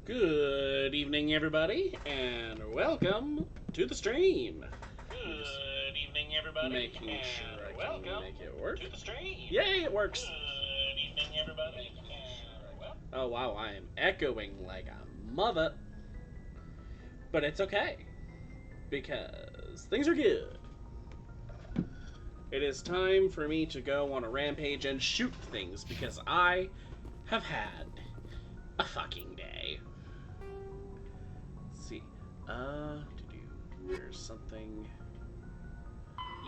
Good evening, everybody, and welcome to the stream. Good evening, everybody. Making sure I can make it work. To the stream. Yay, it works. Good evening, everybody. Oh wow, I am echoing like a mother. But it's okay, because things are good. It is time for me to go on a rampage and shoot things, because I have had a fucking day. Let's see. There's something.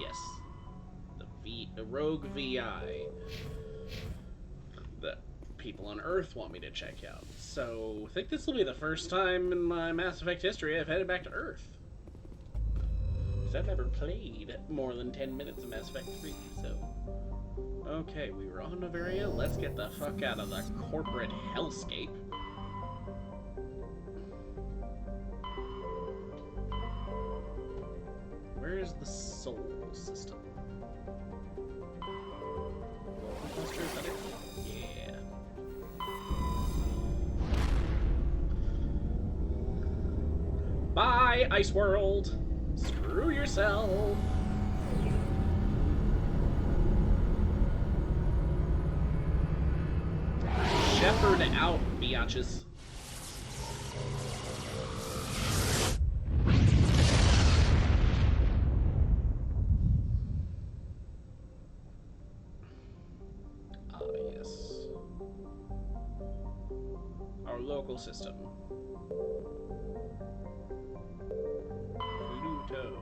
Yes. The Rogue VI that people on Earth want me to check out. So I think this will be the first time in my Mass Effect history I've headed back to Earth. Because I've never played more than 10 minutes of Mass Effect 3, so. Okay, we were on Noveria. Let's get the fuck out of the corporate hellscape. Where is the soul system? Cluster, is that it? Yeah. Bye, Ice World! Screw yourself! Shepherd out, biatches. Yes. Our local system. Pluto.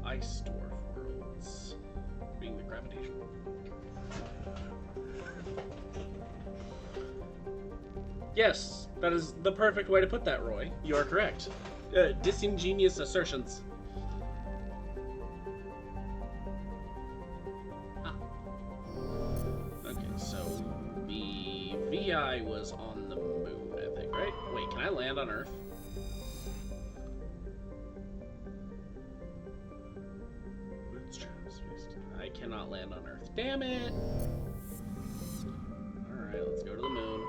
Ice dwarf worlds. Being the gravitational. Yes, that is the perfect way to put that, Roy. You are correct. Disingenuous assertions. Ah. Okay, so the VI was on the moon, I think, right? Wait, can I land on Earth? I cannot land on Earth. Damn it! Alright, let's go to the moon.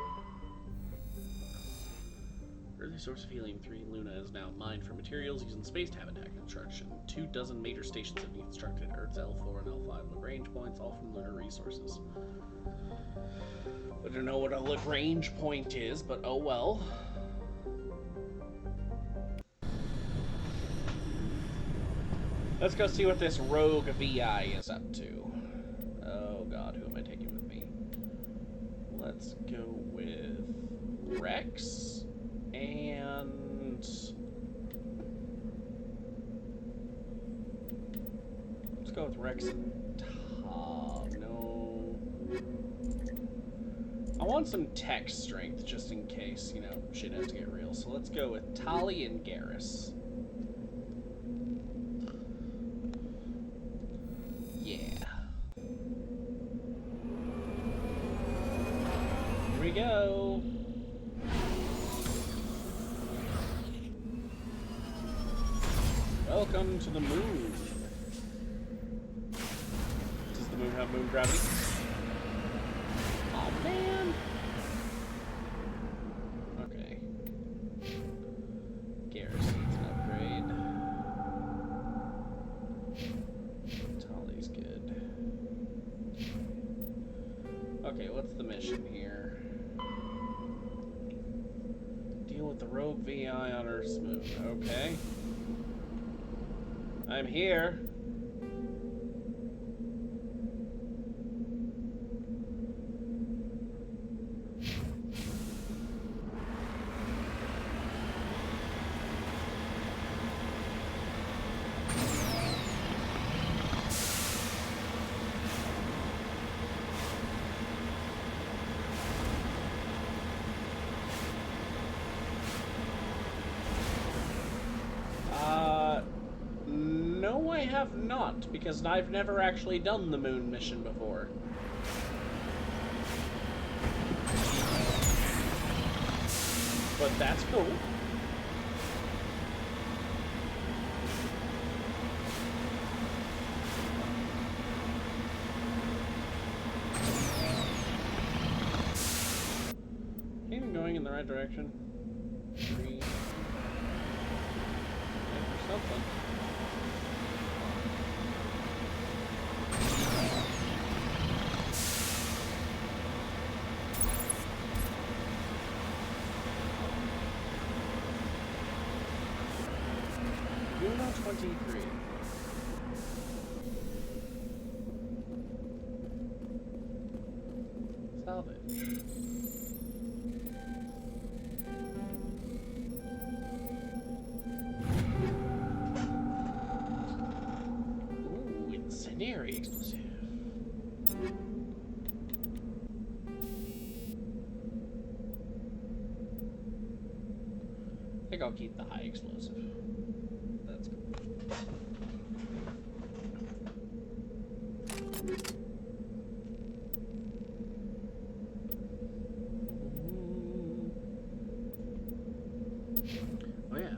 Early source of helium-3, Luna is now mined for materials using space habitat construction. 24 major stations have been constructed at Earth's L4 and L5 Lagrange points, all from lunar resources. I don't know what a Lagrange point is, but oh well. Let's go see what this rogue VI is up to. Oh god, who am I taking with me? Let's go with Rex and let's go with Rex and Tom. No, I want some tech strength just in case, you know, shit has to get real. So let's go with Tali and Garrus. Go. Welcome to the moon. Does the moon have moon gravity? Oh man. Okay. Garrus needs an upgrade. Tali's good. Okay, what's the mission here? With the rogue VI on Earth's moon. Okay. I'm here. No, I have not, because I've never actually done the moon mission before. But that's cool. going in the right direction. 3. Or something. Uno 23. Salvage. Ooh, incendiary explosive. I think I'll keep the high explosive. That's good. Oh yeah.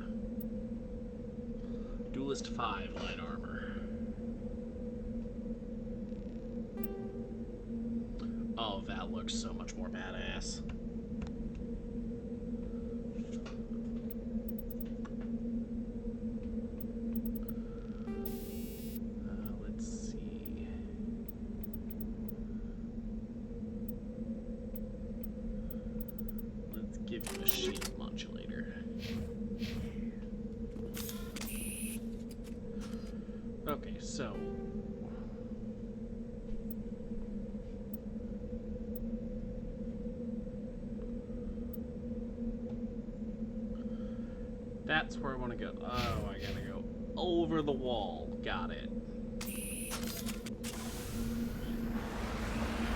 Duelist 5 light armor. Oh, that looks so much more badass. Let's see. Let's give you a shield modulator. Okay, so that's where I want to go. Oh, I gotta go over the wall. Got it.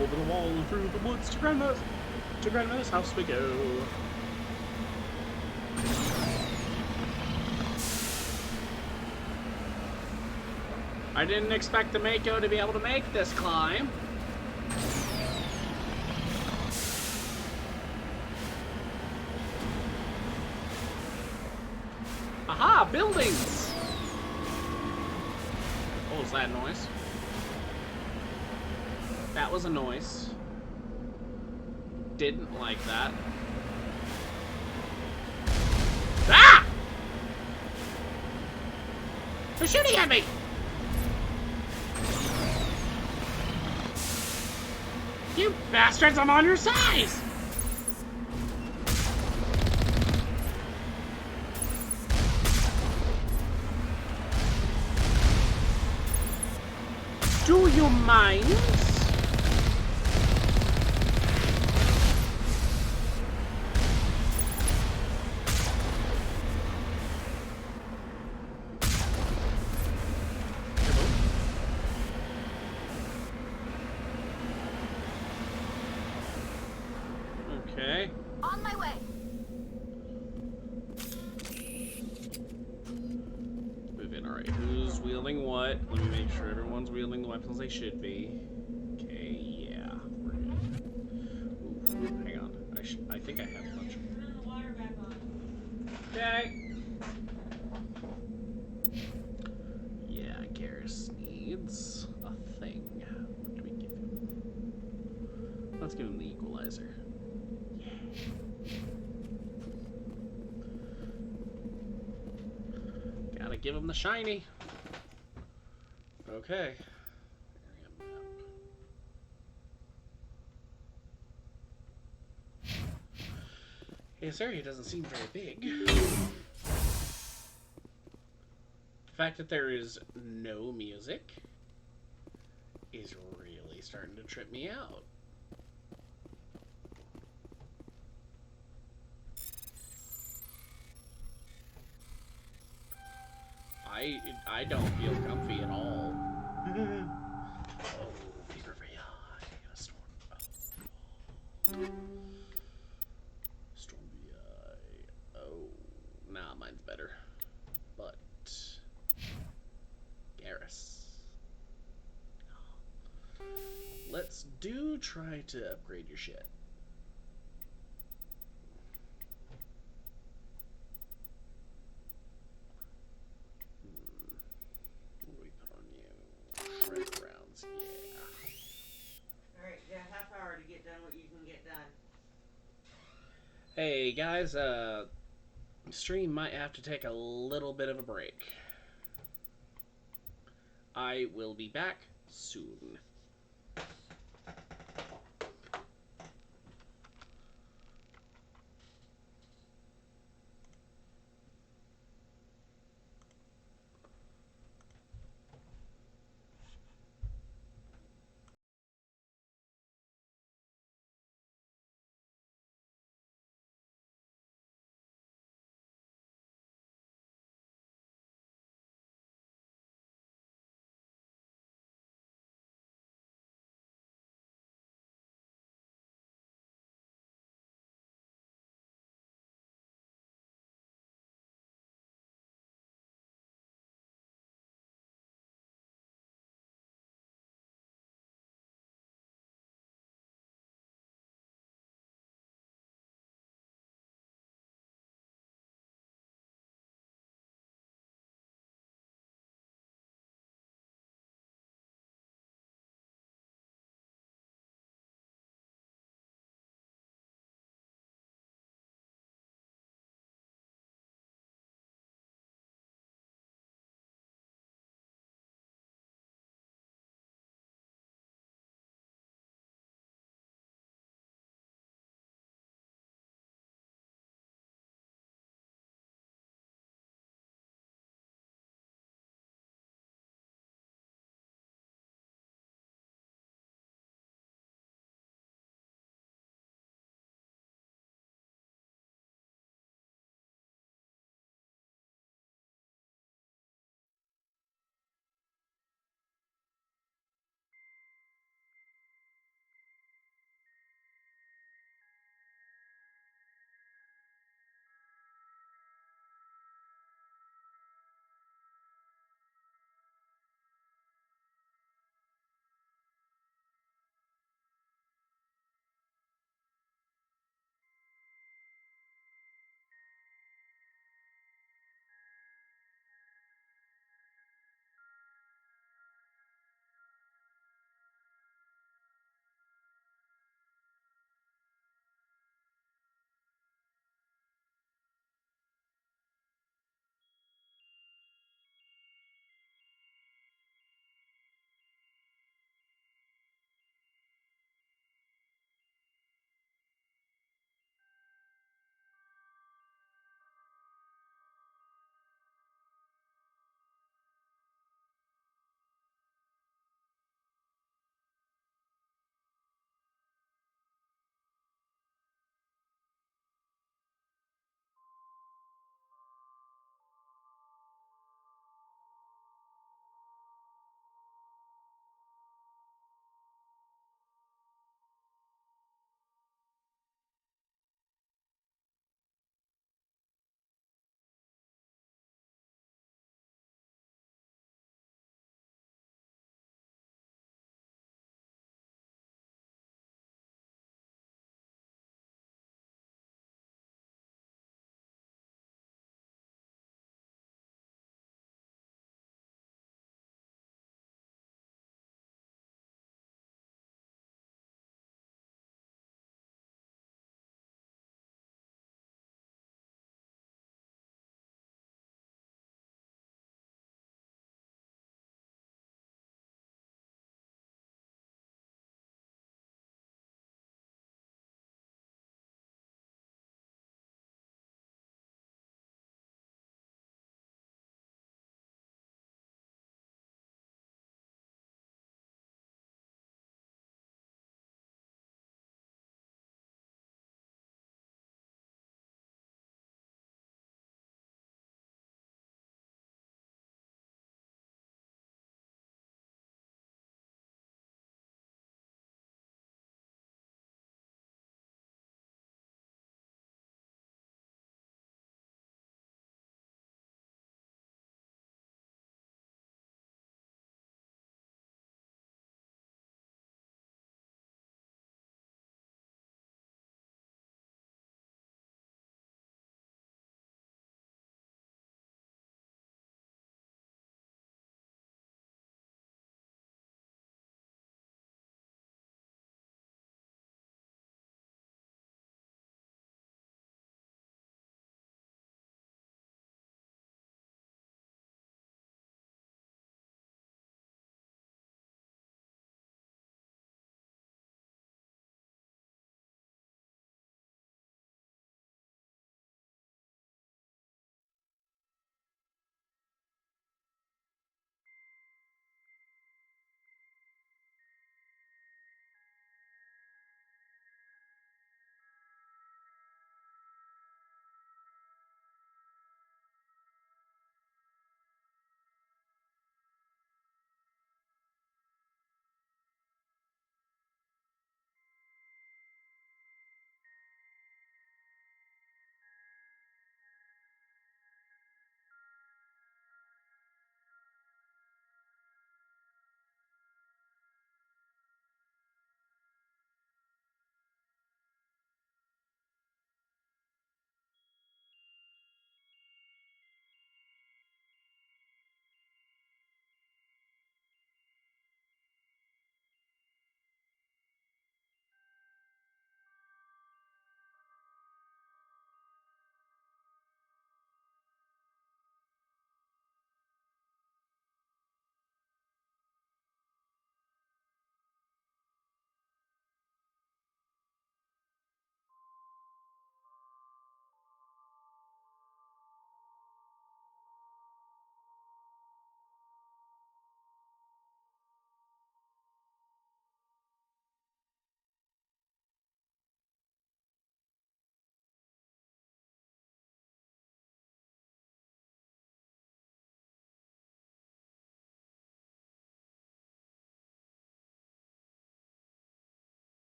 Over the wall and through the woods to Grandma's house we go. I didn't expect the Mako to be able to make this climb. Aha! Buildings! What was that noise? That was a noise. Didn't like that. Ah! They're shooting at me! You bastards, I'm on your side! Do you mind? Okay. On my way. Move in. Alright, who's wielding what? Let me make sure everyone's wielding the weapons they should be. Okay, yeah. We're good. Ooh, hang on. I think I have a bunch. Turn the water back on. Okay. Yeah, Garrus needs a thing. What do we give him? Let's give him the equalizer. Gotta give him the shiny. Okay. His area doesn't seem very big. The fact that there is no music is really starting to trip me out. I don't feel comfy at all. Oh, Virmire. A storm. Oh. Stormy. Oh, nah, mine's better. But Garrus. Let's try to upgrade your shit. What do we put on you? Shred rounds, yeah. Alright, you got a half hour to get done what you can get done. Hey guys, stream might have to take a little bit of a break. I will be back soon.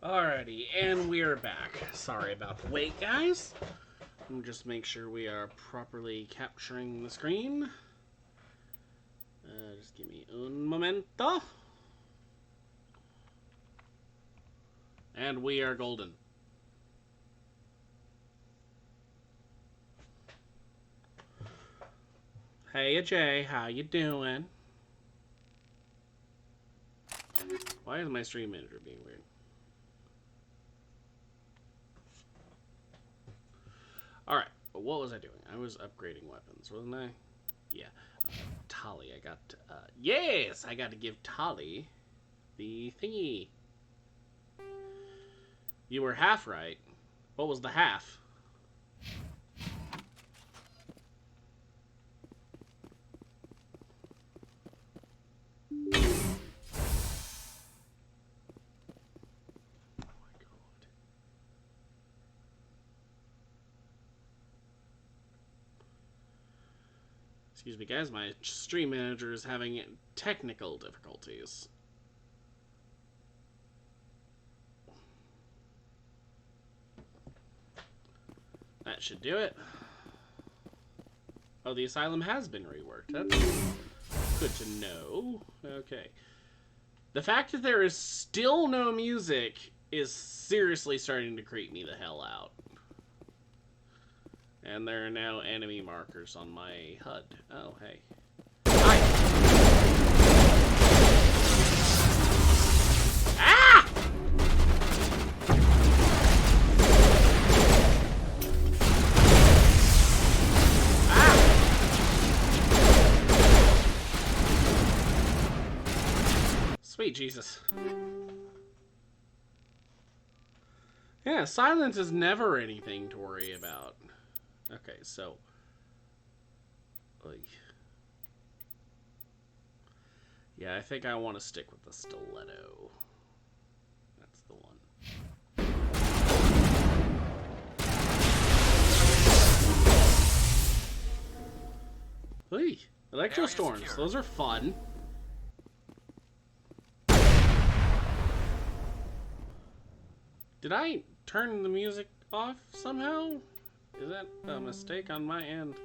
Alrighty, and we're back. Sorry about the wait, guys. We'll just make sure we are properly capturing the screen. Just give me un momento. And we are golden. Hey, Jay, how you doing? Why is my stream manager being weird? Alright, what was I doing? I was upgrading weapons, wasn't I? Yeah. Tali, I got... yes! I got to give Tali the thingy. You were half right. What was the half? Excuse me, guys. My stream manager is having technical difficulties. That should do it. Oh, the asylum has been reworked. That's good to know. Okay. The fact that there is still no music is seriously starting to creep me the hell out. And there are now enemy markers on my HUD. Oh, hey. Hi! Ah! Ah! Sweet Jesus. Yeah, silence is never anything to worry about. Okay, so... yeah, I think I want to stick with the stiletto. That's the one. Hey, electro storms. Those are fun. Did I turn the music off somehow? Is that a mistake on my end?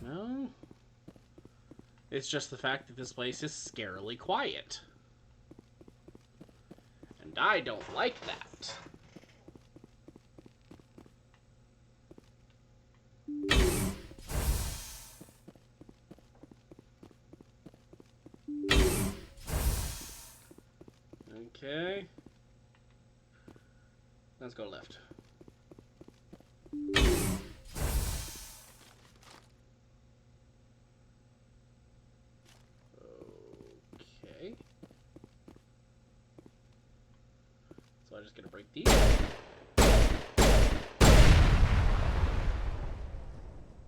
No? It's just the fact that this place is scarily quiet. And I don't like that. Okay. Let's go left. Okay. So I'm just gonna break these.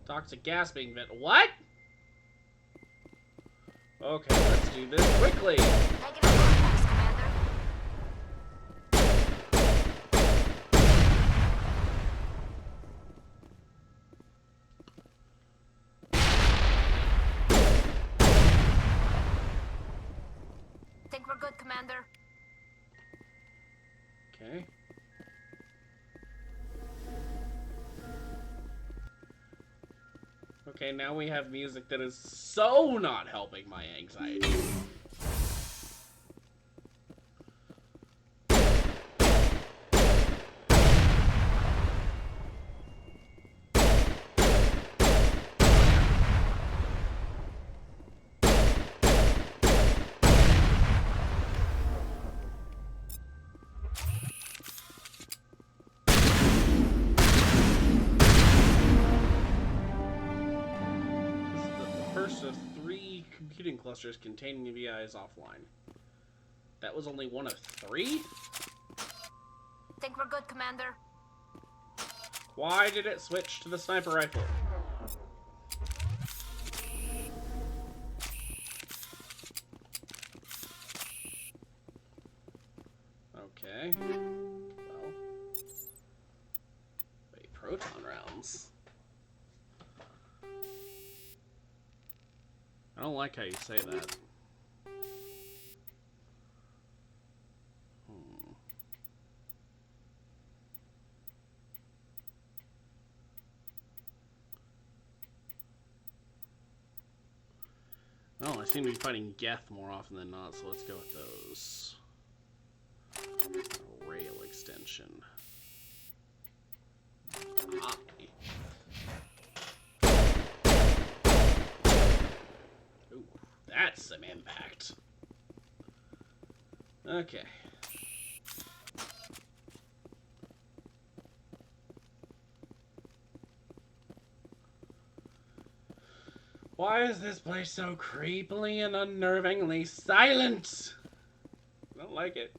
Toxic gas being vent. What? Okay, let's do this quickly. Negative contacts, Commander. Think we're good, Commander. Okay. Okay, now we have music that is so not helping my anxiety. Of 3 computing clusters containing VI is offline. That was only one of 3? Think we're good, Commander. Why did it switch to the sniper rifle? Okay. Well. Wait, proton rounds. I don't like how you say that. Oh, I seem to be fighting Geth more often than not, so let's go with those. Rail extension. Ah. Ooh, that's some impact. Okay. Why is this place so creepily and unnervingly silent? I don't like it.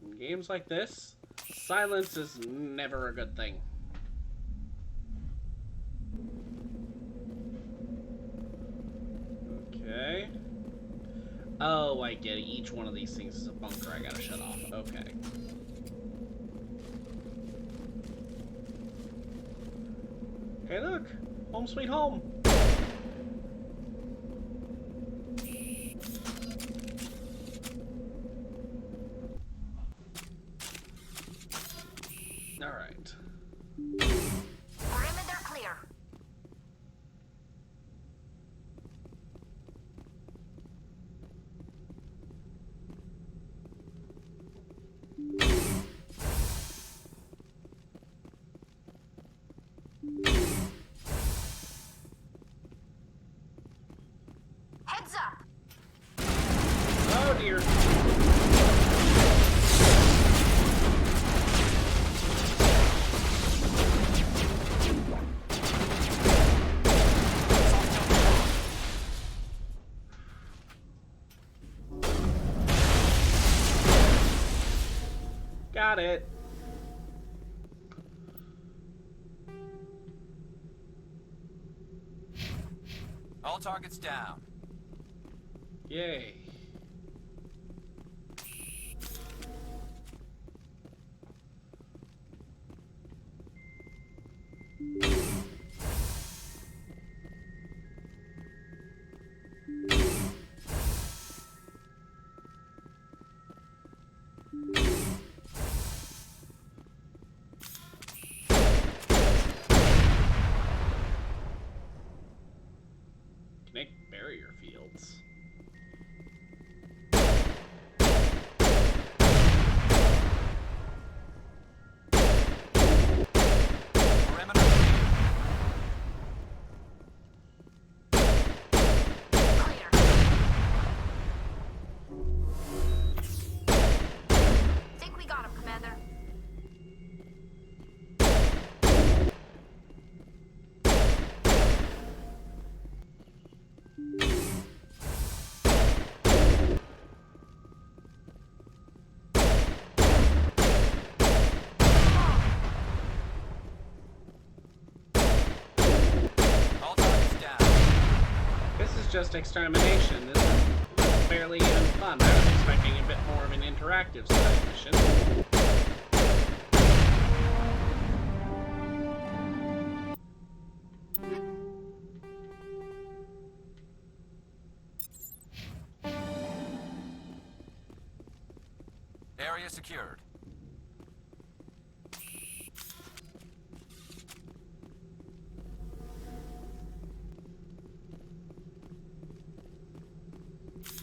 In games like this, silence is never a good thing. Okay. Oh, I get it. Each one of these things is a bunker I gotta shut off. Okay. Hey, look! Home sweet home! Alright. Perimeter clear. Heads up! Oh dear. Got it. All targets down. Yay. Connect barrier fields. Perimeter Clear. Think we got him, Commander. All targets down. This is just extermination. This is barely even fun. I was expecting a bit more of an interactive side mission. Area secured.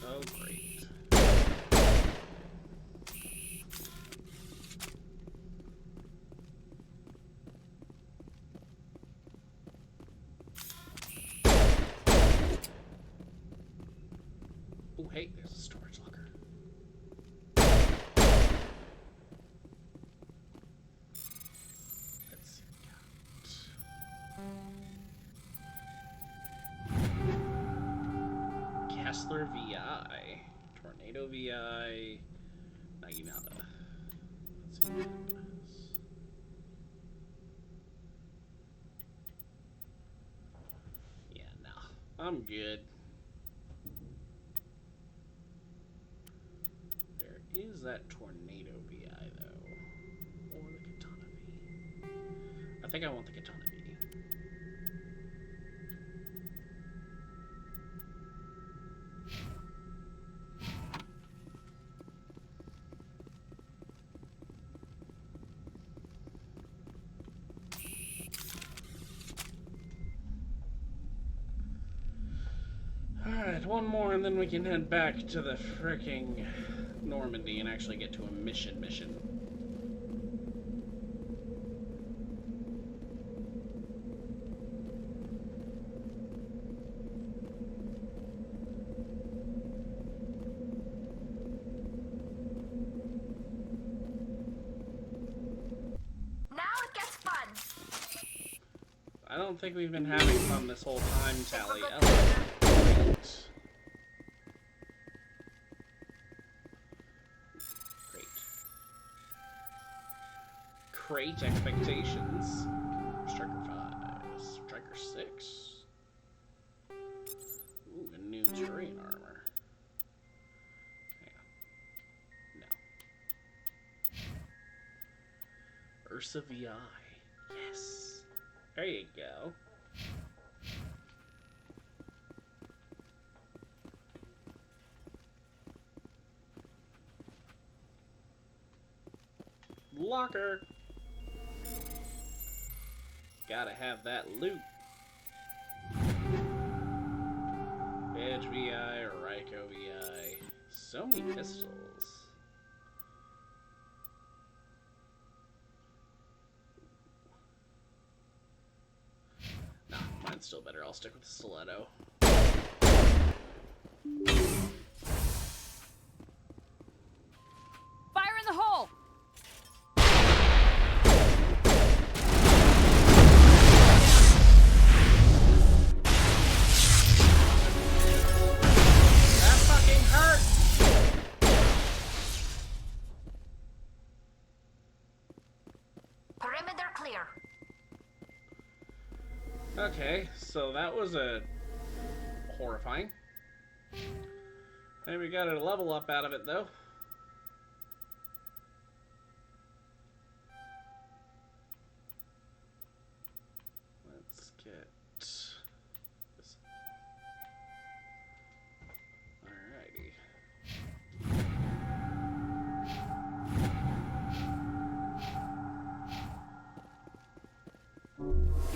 Oh, great. Oh, hey, there's a storage locker. Let's see what we got. Kessler VI. Tornado VI. Naginata. Let's see what that does. Yeah, no. I'm good. Where is that Tornado VI, though? Or the Katana V? I think I want the Katana V. one more and then we can head back to the fricking Normandy and actually get to a mission. I don't think we've been having fun this whole time, Tally. Oh, great expectations. Striker 5. Striker 6. Ooh, a new terrain armor. Yeah. No. Ursa VI. Yes. There you go. Locker. Gotta have that loot. Edge VI, Ryko VI. So many pistols. Nah, mine's still better. I'll stick with the stiletto. Fire in the hole! Okay, so that was horrifying. Maybe we got a level up out of it, though. Let's get this. Alrighty.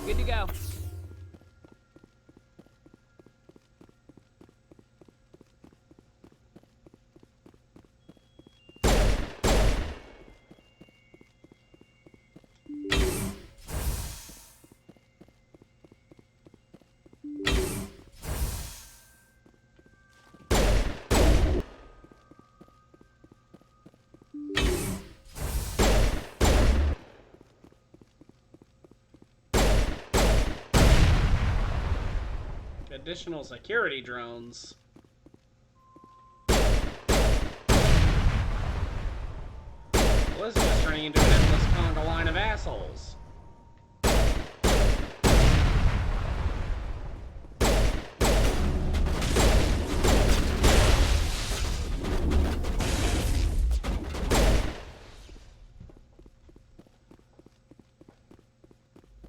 Good to go. Additional security drones. Well, this is just turning into an endless conga line of assholes.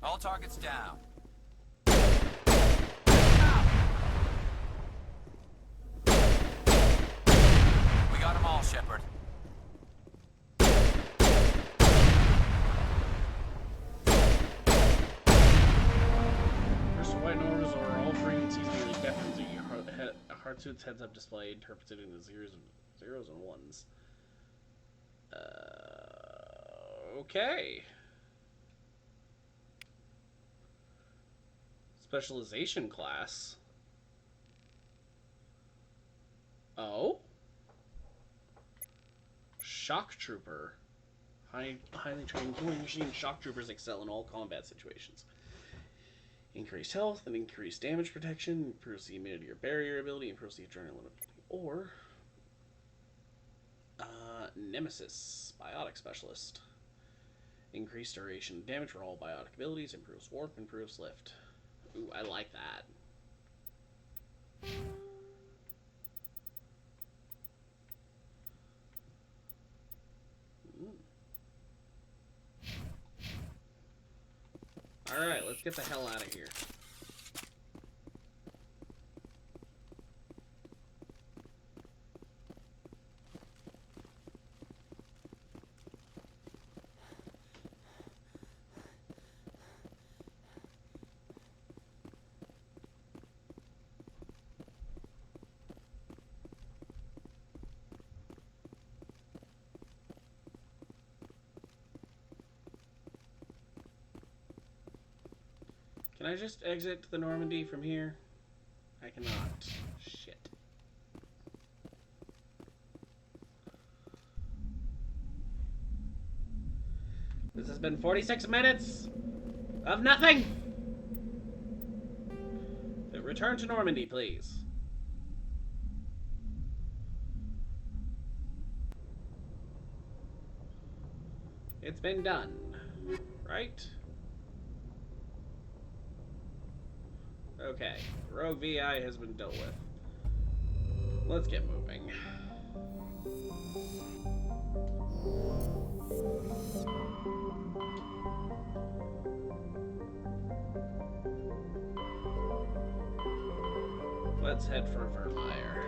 All targets down. Got them all, Shepard. First white noise or all frequencies nearly deafens you. Heartsuit's heads-up display interpreted into zeros and ones. Okay. Specialization class. Oh. Shock Trooper. Highly trained killing machine shock troopers excel in all combat situations. Increased health and increased damage protection, improves the immunity or barrier ability, improves the adrenaline ability. Or Nemesis, biotic specialist. Increased duration damage for all biotic abilities, improves warp, improves lift. Ooh, I like that. Alright, let's get the hell out of here. Can I just exit the Normandy from here? I cannot. Shit. This has been 46 minutes of nothing! Return to Normandy, please. It's been done, right? Okay, Rogue VI has been dealt with. Let's get moving. Let's head for Virmire.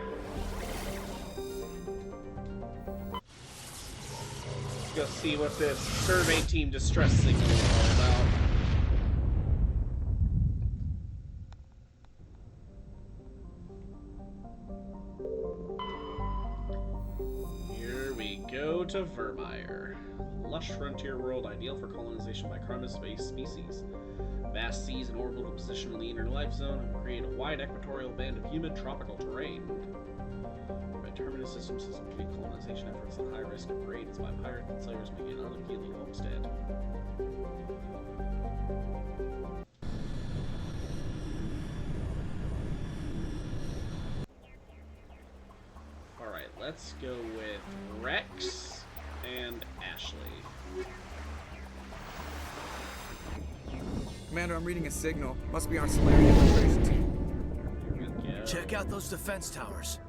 Let's go see what this survey team distress signal is all about. Here we go to Virmire. Lush frontier world ideal for colonization by chronospace species. Vast seas and orbital position in the inner life zone create a wide equatorial band of humid tropical terrain. By terminus systems defeat colonization efforts at high risk of raids by pirate enslavers making an unappealing homestead. Alright, let's go with Rex and Ashley. Commander, I'm reading a signal. Must be our Solarian infiltration team. Here we go. Check out those defense towers.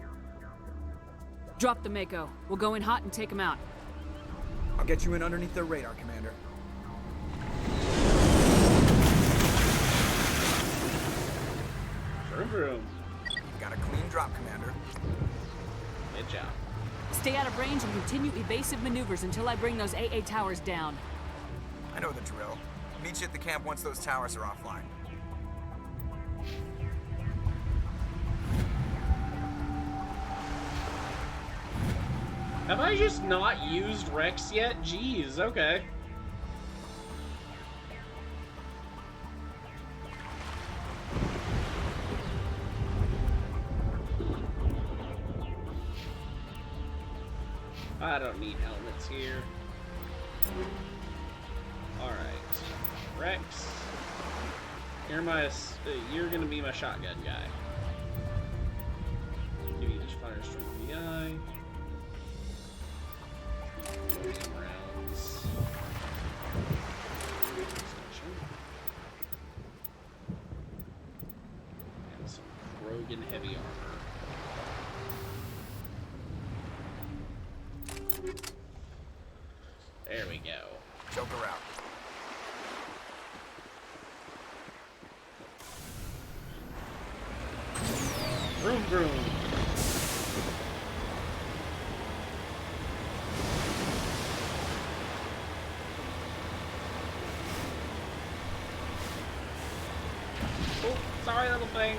Drop the Mako. We'll go in hot and take them out. I'll get you in underneath their radar, Commander. Vroom vroom. Got a clean drop, Commander. Good job. Stay out of range and continue evasive maneuvers until I bring those AA towers down. I know the drill. Meet you at the camp once those towers are offline. Have I just not used Rex yet? Jeez, okay. I don't need helmets here. Alright. Rex. You're gonna be my shotgun guy. Give you each fire strength VI. Medium rounds. And some Krogan heavy armor. There we go. Joker out. Vroom vroom. Oh, sorry, little thing.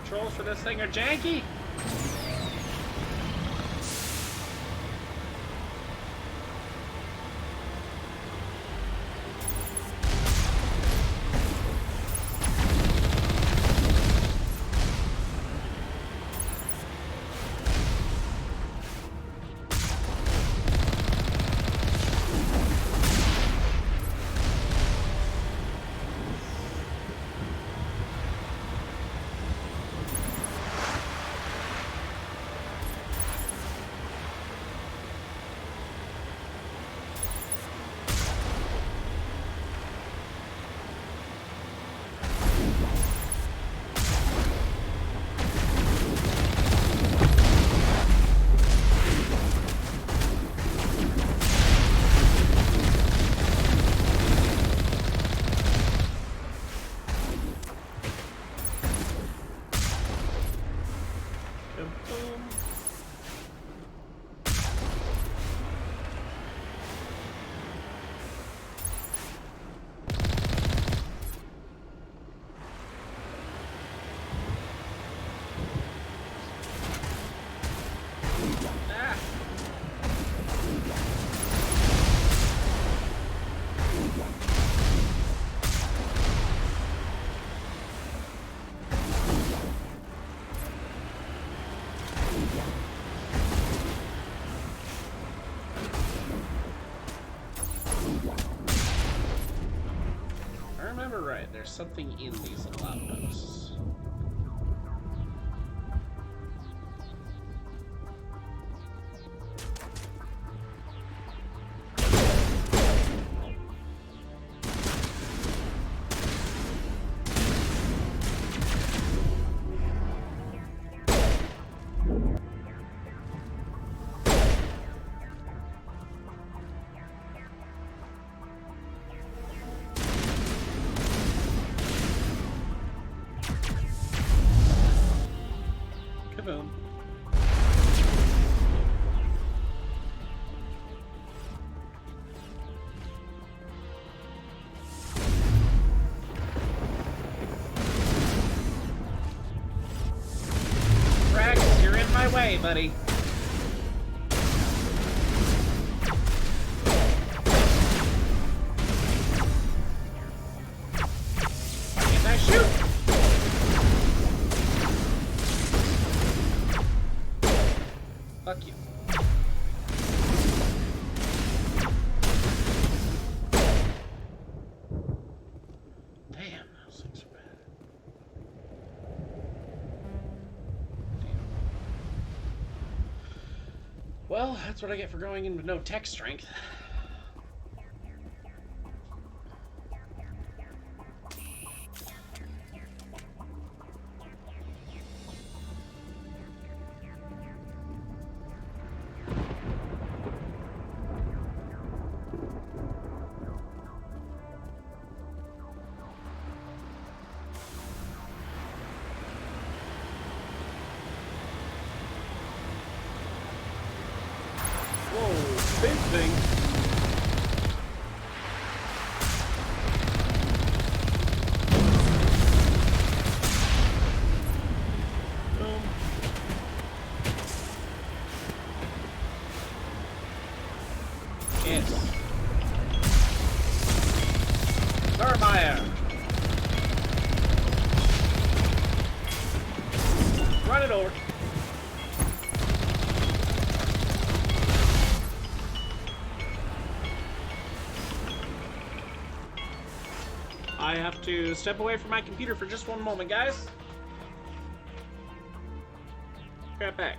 Controls for this thing are janky. there's something in these little outposts. Kaboom. Drax, you're in my way, buddy. Can't I shoot? Fuck you. Damn, those things are bad. Damn. Well, that's what I get for going in with no tech strength. Whoa, big thing. Yes. Virmire. Run it over. I have to step away from my computer for just one moment, guys. Right back.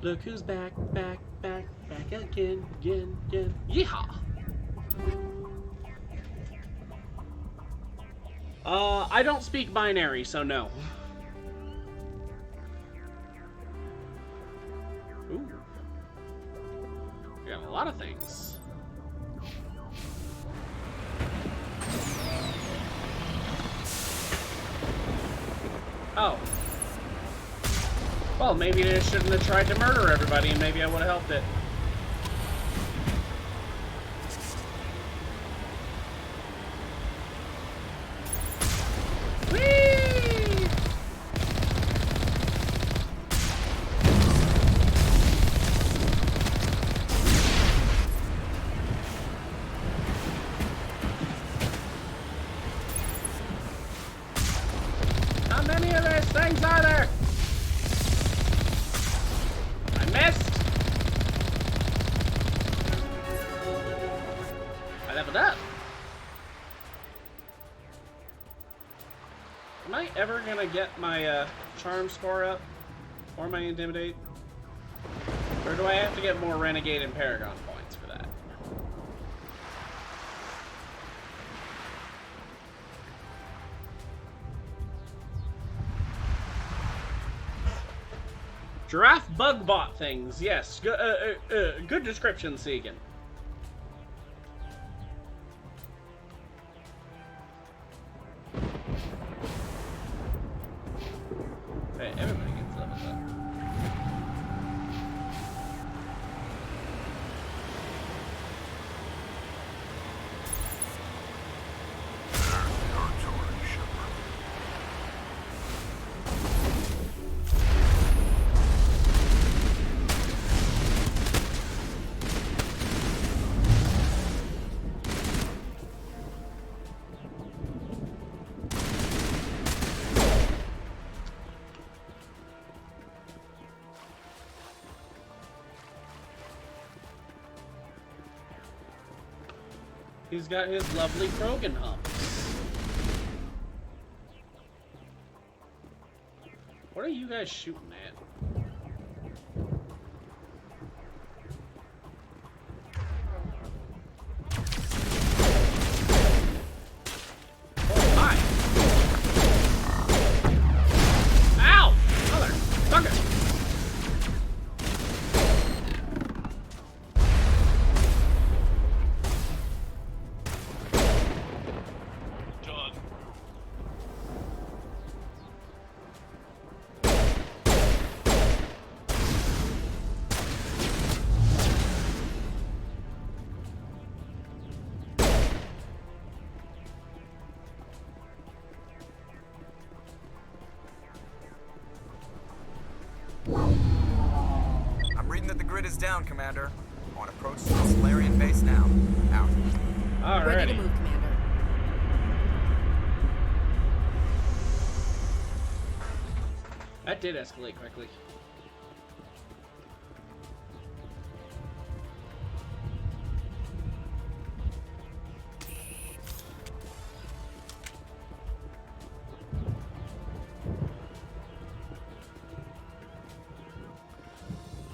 Look who's back again. Yeehaw! I don't speak binary, so no. Ooh. We got a lot of things. Oh. Well, maybe I shouldn't have tried to murder everybody, and maybe I would have helped it. Whee! How many of these things are there? Leveled up. Am I ever gonna get my charm score up or my intimidate? Or do I have to get more renegade and paragon points for that? Giraffe bug bot things. Yes. Good description, Segan. He's got his lovely Krogan humps. What are you guys shooting at? Oh, hi! Ow! Motherfucker! John. I'm reading that the grid is down, Commander. On approach to the Solarian base now. Out. Ready to Alrighty. move, Commander. That did escalate quickly.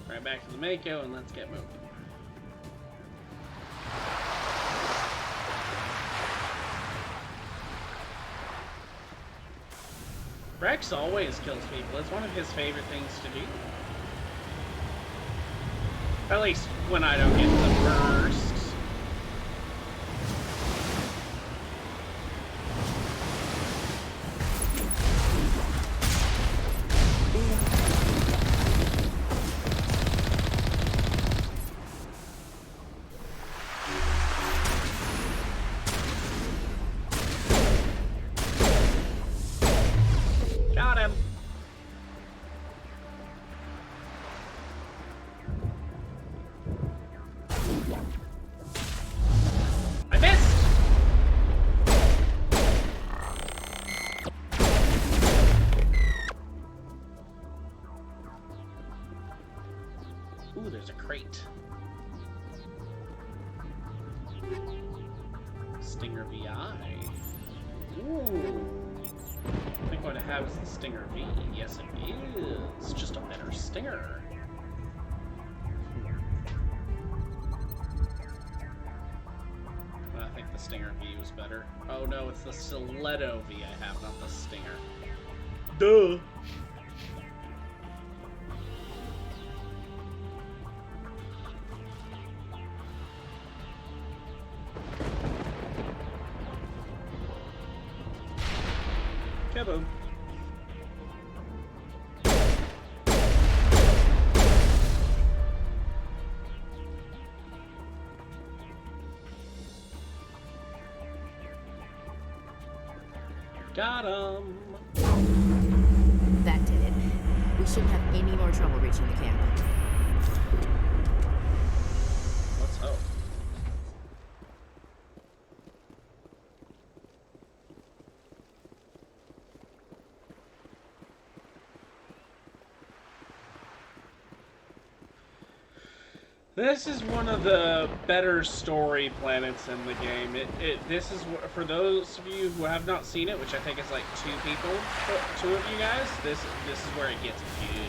Right back to the Mako and let's get moving. Rex always kills people. It's one of his favorite things to do. At least when I don't get the bursts. Got him. I missed. Ooh, there's a crate. Stinger VI. Ooh. I think what I have is the Stinger V. Yes, it is. Just a better Stinger. I think the Stinger V was better. Oh no, it's the Stiletto V I have, not the Stinger. Duh! Kaboom. Got him. That did it. We shouldn't have any more trouble reaching the camp. Let's hope. This is one of the better story planets in the game. This is for those of you who have not seen it, which I think is like two of you guys. This is where it gets good.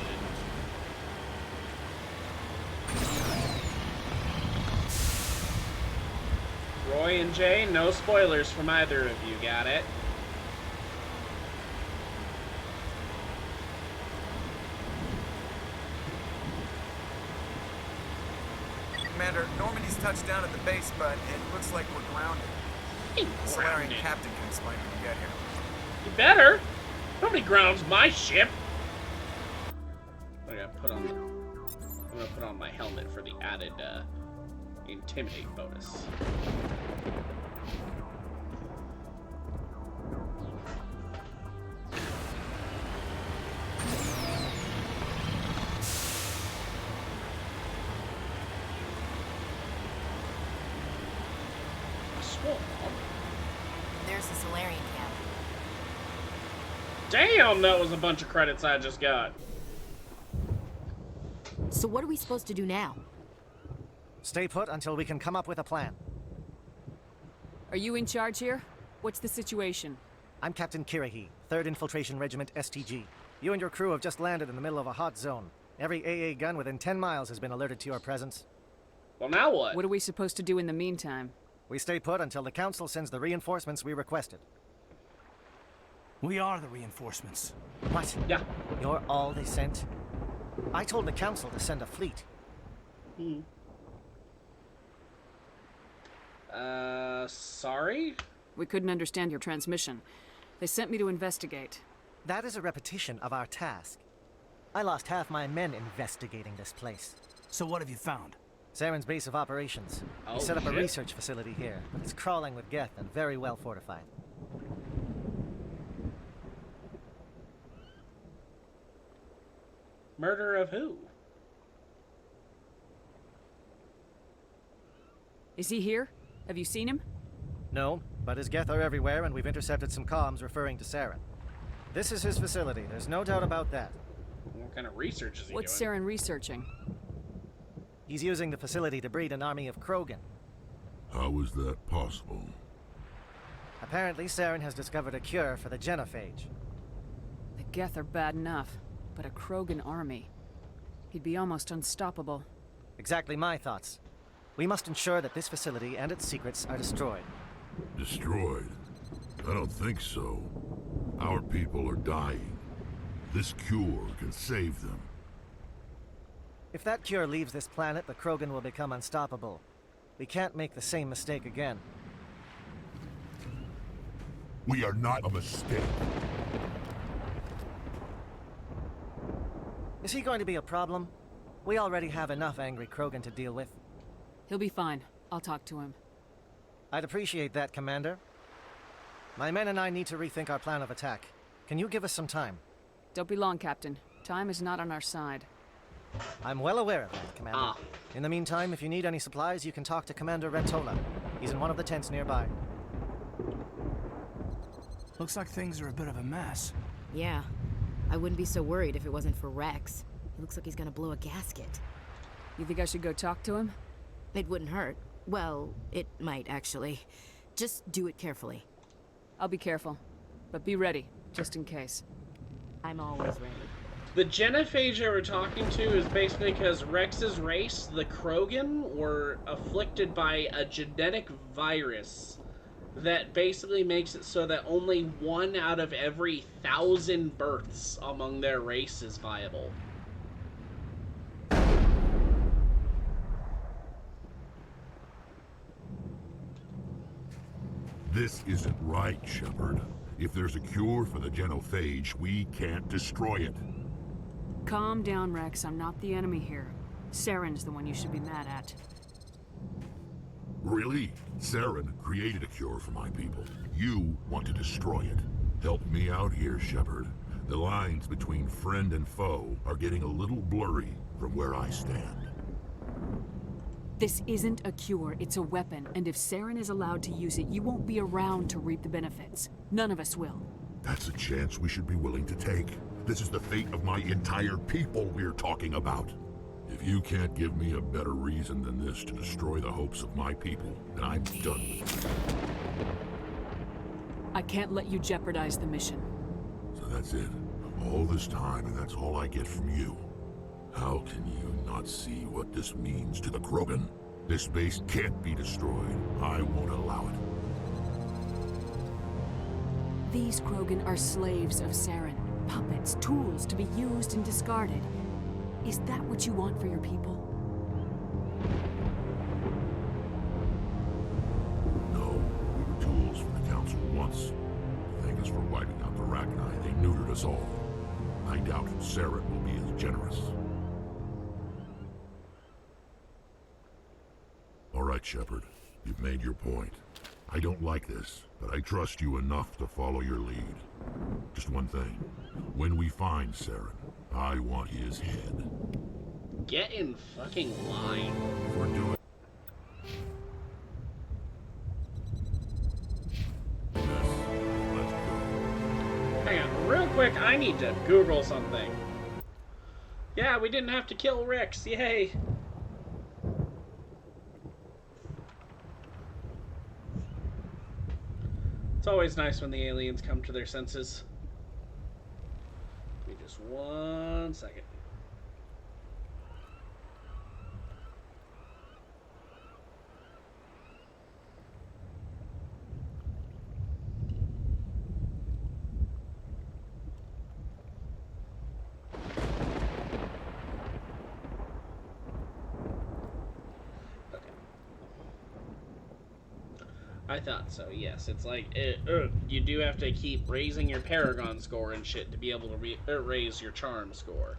Roy and Jay, no spoilers from either of you. Got it? Commander, Normandy's touched down at the base, but it looks like we're grounded. The Solarian Grounded. captain can explain when we get here. You better. Nobody grounds my ship. I'm gonna put on my helmet for the added intimidate bonus. There's the Solarian camp. Damn, that was a bunch of credits I just got. So what are we supposed to do now? Stay put until we can come up with a plan. Are you in charge here? What's the situation? I'm Captain Kirahi, 3rd Infiltration Regiment STG. You and your crew have just landed in the middle of a hot zone. Every AA gun within 10 miles has been alerted to your presence. Well, now what? What are we supposed to do in the meantime? We stay put until the Council sends the reinforcements we requested. We are the reinforcements. What? Yeah. You're all they sent? I told the Council to send a fleet. Sorry? We couldn't understand your transmission. They sent me to investigate. That is a repetition of our task. I lost half my men investigating this place. So what have you found? Saren's base of operations. Oh, We set up a shit. research facility here, but it's crawling with Geth and very well fortified. Murder of who? Is he here? Have you seen him? No, but his Geth are everywhere, and we've intercepted some comms referring to Saren. This is his facility, there's no doubt about that. What kind of research is he What's doing? Saren researching? He's using the facility to breed an army of Krogan. How is that possible? Apparently, Saren has discovered a cure for the genophage. The Geth are bad enough, but a Krogan army. He'd be almost unstoppable. Exactly my thoughts. We must ensure that this facility and its secrets are destroyed. Destroyed? I don't think so. Our people are dying. This cure can save them. If that cure leaves this planet, the Krogan will become unstoppable. We can't make the same mistake again. We are not a mistake. Is he going to be a problem? We already have enough angry Krogan to deal with. He'll be fine. I'll talk to him. I'd appreciate that, Commander. My men and I need to rethink our plan of attack. Can you give us some time? Don't be long, Captain. Time is not on our side. I'm well aware of that, Commander. In the meantime, if you need any supplies, you can talk to Commander Rentola. He's in one of the tents nearby. Looks like things are a bit of a mess. Yeah. I wouldn't be so worried if it wasn't for Rex. He looks like he's gonna blow a gasket. You think I should go talk to him? It wouldn't hurt. Well, it might, actually. Just do it carefully. I'll be careful. But be ready, just in case. I'm always ready. The genophage we're talking to is basically because Rex's race, the Krogan, were afflicted by a genetic virus that basically makes it so that only 1 out of every 1,000 births among their race is viable. This isn't right, Shepard. If there's a cure for the genophage, we can't destroy it. Calm down, Rex. I'm not the enemy here. Saren's the one you should be mad at. Really? Saren created a cure for my people. You want to destroy it. Help me out here, Shepard. The lines between friend and foe are getting a little blurry from where I stand. This isn't a cure, it's a weapon, and if Saren is allowed to use it, you won't be around to reap the benefits. None of us will. That's a chance we should be willing to take. This is the fate of my entire people we're talking about. If you can't give me a better reason than this to destroy the hopes of my people, then I'm done with you. I can't let you jeopardize the mission. So that's it. All this time, and that's all I get from you. How can you not see what this means to the Krogan? This base can't be destroyed. I won't allow it. These Krogan are slaves of Saren. Puppets, tools to be used and discarded. Is that what you want for your people? No, we were tools for the Council once. Thank us for wiping out the Rachni. They neutered us all. I doubt Saren will be as generous. All right, Shepard. You've made your point. I don't like this, but I trust you enough to follow your lead. Just one thing. When we find Saren, I want his head. Get in fucking line. If we're doing... this, let's go. Hang on, real quick, I need to Google something. Yeah, we didn't have to kill Rex, yay! It's always nice when the aliens come to their senses. Give me just 1 second. I thought so, yes. It's like, you do have to keep raising your Paragon score and shit to be able to raise your Charm score.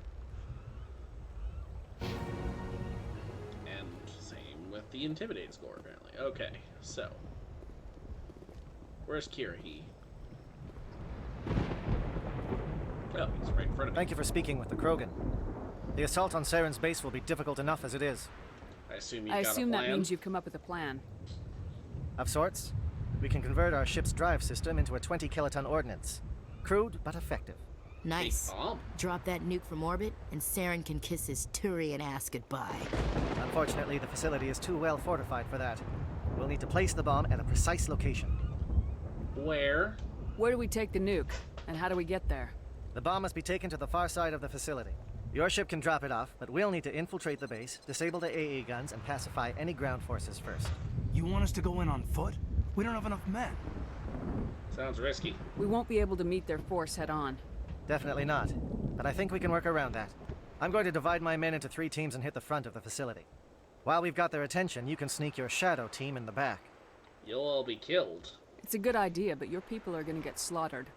And same with the Intimidate score, apparently. Okay, so. Where's Kirahi? Oh, he's right in front of me. Thank you for speaking with the Krogan. The assault on Saren's base will be difficult enough as it is. I assume you've got a plan? that means you've come up with a plan. Of sorts. We can convert our ship's drive system into a 20-kiloton ordnance. Crude, but effective. Nice. Bomb. Drop that nuke from orbit, and Saren can kiss his Turian ass goodbye. Unfortunately, the facility is too well fortified for that. We'll need to place the bomb at a precise location. Where? Where do we take the nuke? And how do we get there? The bomb must be taken to the far side of the facility. Your ship can drop it off, but we'll need to infiltrate the base, disable the AA guns, and pacify any ground forces first. You want us to go in on foot? We don't have enough men. Sounds risky. We won't be able to meet their force head on. Definitely not. But I think we can work around that. I'm going to divide my men into 3 teams and hit the front of the facility. While we've got their attention, you can sneak your shadow team in the back. You'll all be killed. It's a good idea, but your people are gonna get slaughtered.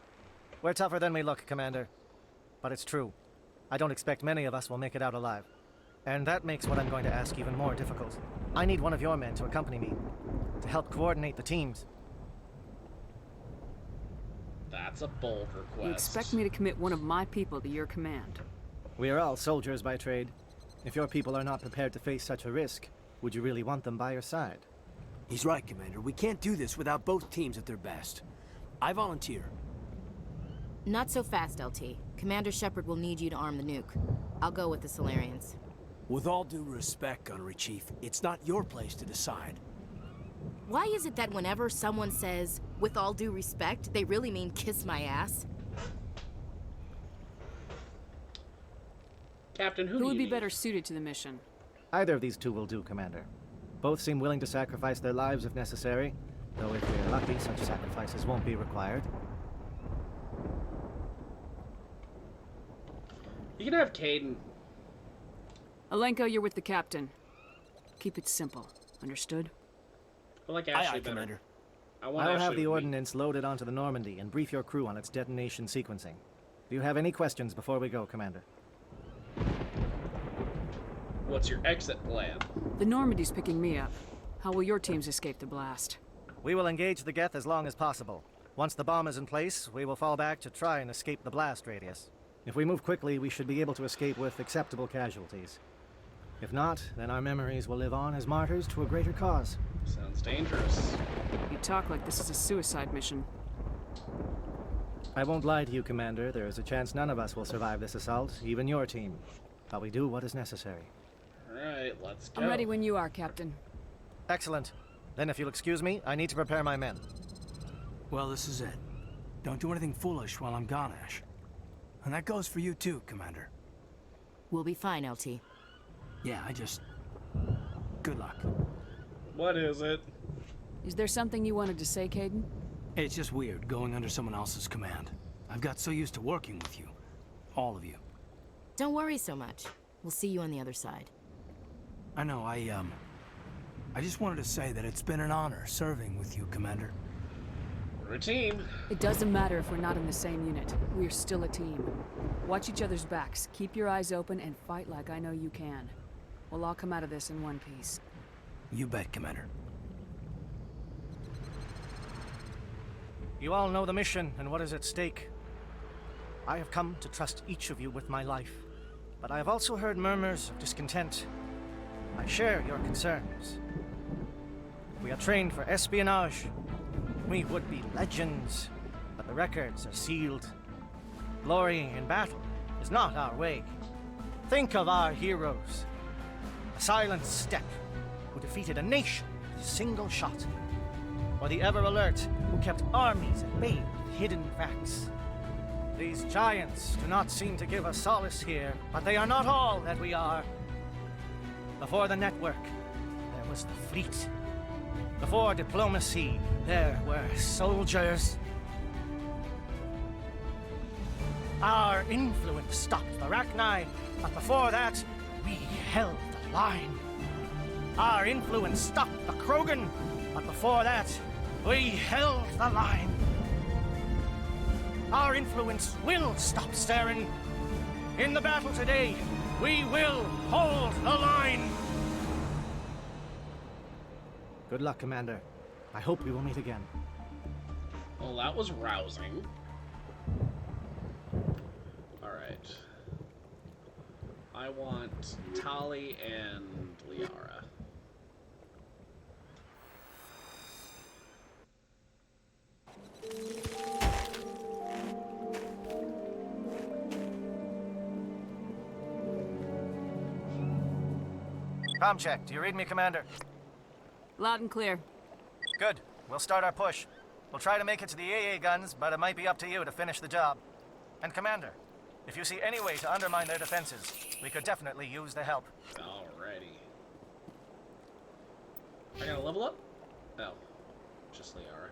We're tougher than we look, Commander. But it's true. I don't expect many of us will make it out alive. And that makes what I'm going to ask even more difficult. I need one of your men to accompany me, to help coordinate the teams. That's a bold request. You expect me to commit one of my people to your command? We are all soldiers by trade. If your people are not prepared to face such a risk, would you really want them by your side? He's right, Commander. We can't do this without both teams at their best. I volunteer. Not so fast, LT. Commander Shepard will need you to arm the nuke. I'll go with the Solarians. With all due respect, Gunnery Chief, it's not your place to decide. Why is it that whenever someone says, with all due respect, they really mean kiss my ass? Captain, who would be need? better suited to the mission? Either of these two will do, Commander. Both seem willing to sacrifice their lives if necessary, though if we're lucky, such sacrifices won't be required. You can have Caden. Alenko, you're with the captain. Keep it simple. Understood? I like Aye, Ashley aye, better. Commander. I'll have the ordnance loaded onto the Normandy and brief your crew on its detonation sequencing. Do you have any questions before we go, Commander? What's your exit plan? The Normandy's picking me up. How will your teams escape the blast? We will engage the Geth as long as possible. Once the bomb is in place, we will fall back to try and escape the blast radius. If we move quickly, we should be able to escape with acceptable casualties. If not, then our memories will live on as martyrs to a greater cause. Sounds dangerous. You talk like this is a suicide mission. I won't lie to you, Commander. There is a chance none of us will survive this assault, even your team. But we do what is necessary. Alright, let's go. I'm ready when you are, Captain. Excellent. Then if you'll excuse me, I need to prepare my men. Well, this is it. Don't do anything foolish while I'm gone, Ash. And that goes for you too, Commander. We'll be fine, LT. Yeah, good luck. What is it? Is there something you wanted to say, Caden? It's just weird going under someone else's command. I've got so used to working with you. All of you. Don't worry so much. We'll see you on the other side. I know, I just wanted to say that it's been an honor serving with you, Commander. Routine. It doesn't matter if we're not in the same unit. We're still a team. Watch each other's backs, keep your eyes open, and fight like I know you can. We'll all come out of this in one piece. You bet, Commander. You all know the mission and what is at stake. I have come to trust each of you with my life, but I have also heard murmurs of discontent. I share your concerns. We are trained for espionage. We would be legends, but the records are sealed. Glorying in battle is not our way. Think of our heroes. A silent step who defeated a nation with a single shot. or the ever-alert who kept armies at bay with hidden facts. These giants do not seem to give us solace here, but they are not all that we are. Before the network, there was the fleet. Before diplomacy, there were soldiers. Our influence stopped the Rachni, but before that, we held the line. Our influence stopped the Krogan, but before that, we held the line. Our influence will stop Saren. In the battle today, we will hold the line. Good luck, Commander. I hope we will meet again. Well, that was rousing. Alright. I want Tali and Liara. Com check. Do you read me, Commander? Loud and clear. Good. We'll start our push. We'll try to make it to the AA guns, but it might be up to you to finish the job. And Commander, if you see any way to undermine their defenses, we could definitely use the help. Alrighty. I gotta level up? Oh. Just Liara.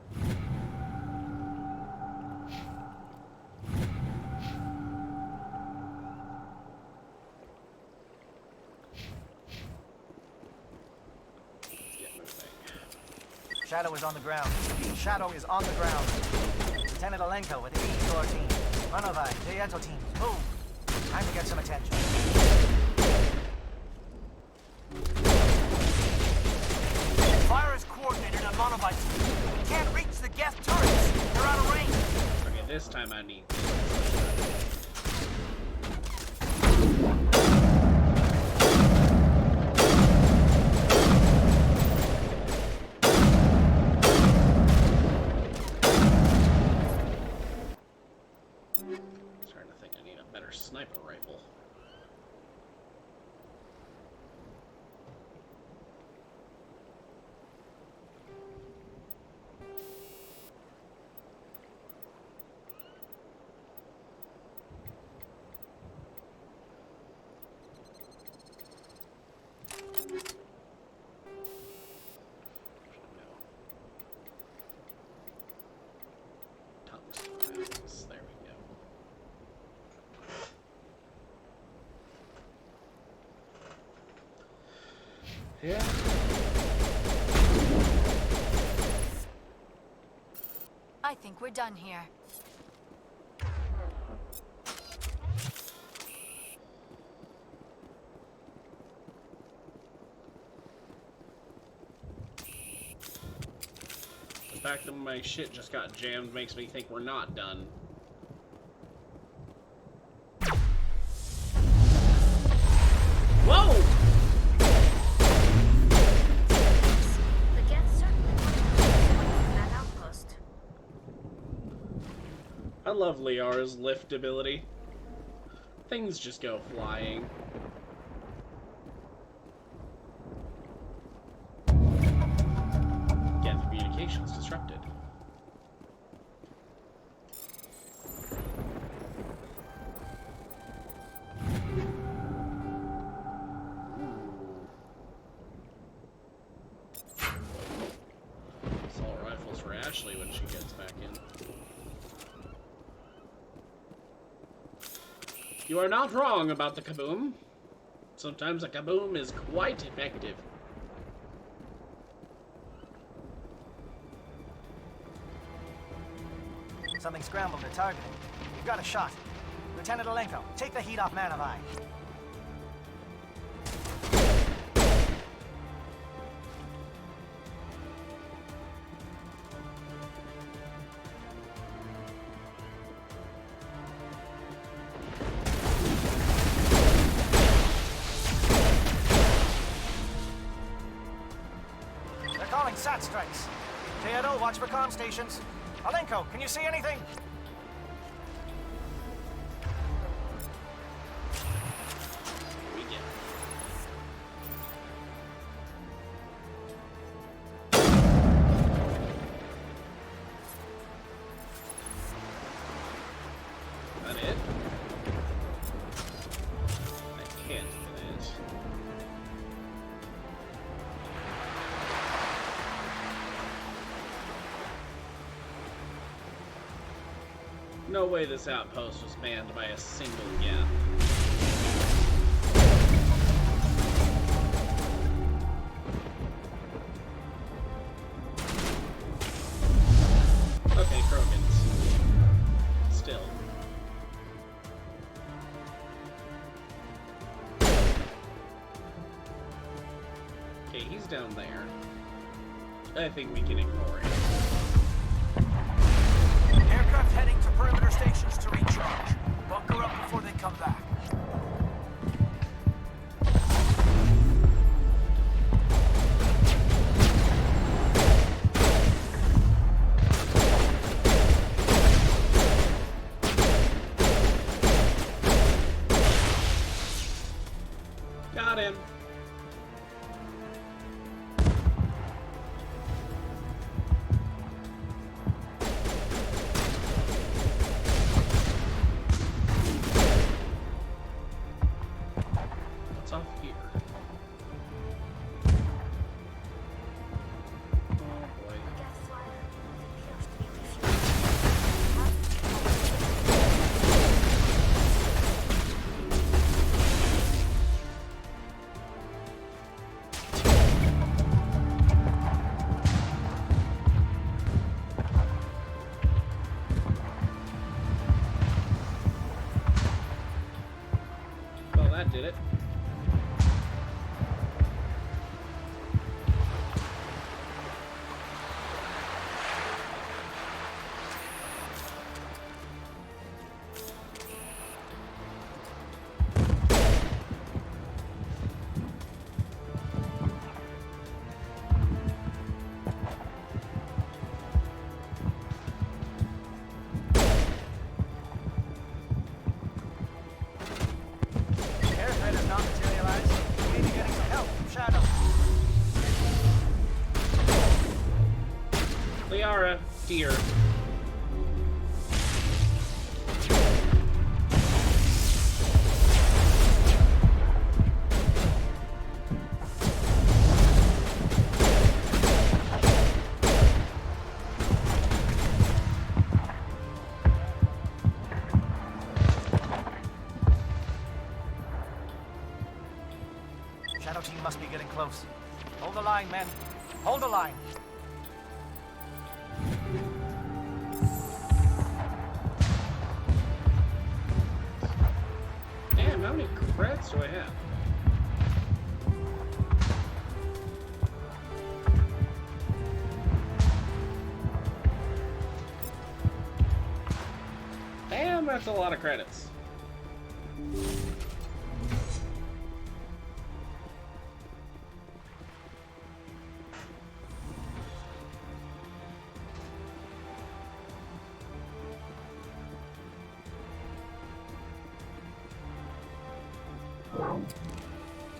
Shadow is on the ground. Shadow is on the ground. Lieutenant Alenko with the E-Corps team. Manovai, Deieto team. Move. Time to get some attention. Fire is coordinated on Manovai team. We can't reach the guest turrets. They're out of range. Okay, this time I need... sniper rifle. Tungsten rounds. There we go. Yeah. I think we're done here. The fact that my shit just got jammed makes me think we're not done. Whoa! I love Liara's lift ability. Things just go flying. Get communications disrupted. Assault rifles for Ashley when she gets back in. You are not wrong about the kaboom. Sometimes a kaboom is quite effective. Something scrambled at targeting. You've got a shot. Lieutenant Alenko, take the heat off Manovai. SAT strikes. Theodore, watch for comm stations. Alenko, can you see anything? We get no way this outpost was manned by a single Geth. Okay, Krogans. Still. Okay, he's down there. I think we can ignore him. Aircraft heading to perimeter stations to recharge. Bunker up before they come back. Got him. What's off here? Oh boy. Well, that did it. Airhead has not materialized. We may be getting some help from Shadow. Liara, dear. Shadow team must be getting close. Hold the line, men. Hold the line. Damn, how many creds do I have? Damn, that's a lot of credits.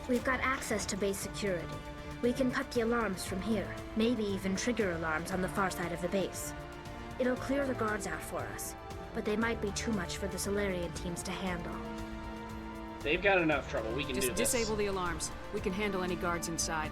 We've got access to base security. We can cut the alarms from here, maybe even trigger alarms on the far side of the base. It'll clear the guards out for us, but they might be too much for the Solarian teams to handle. They've got enough trouble. We can Just do this. disable the alarms. We can handle any guards inside.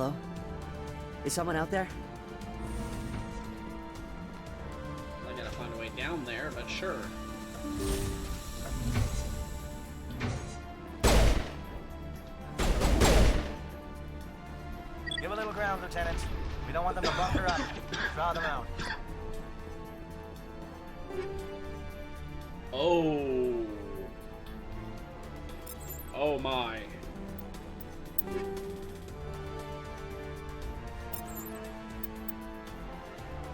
Hello? Is someone out there? I gotta find a way down there, but sure. Give a little ground, Lieutenant. We don't want them to bunker up. Draw them out. Oh. Oh my.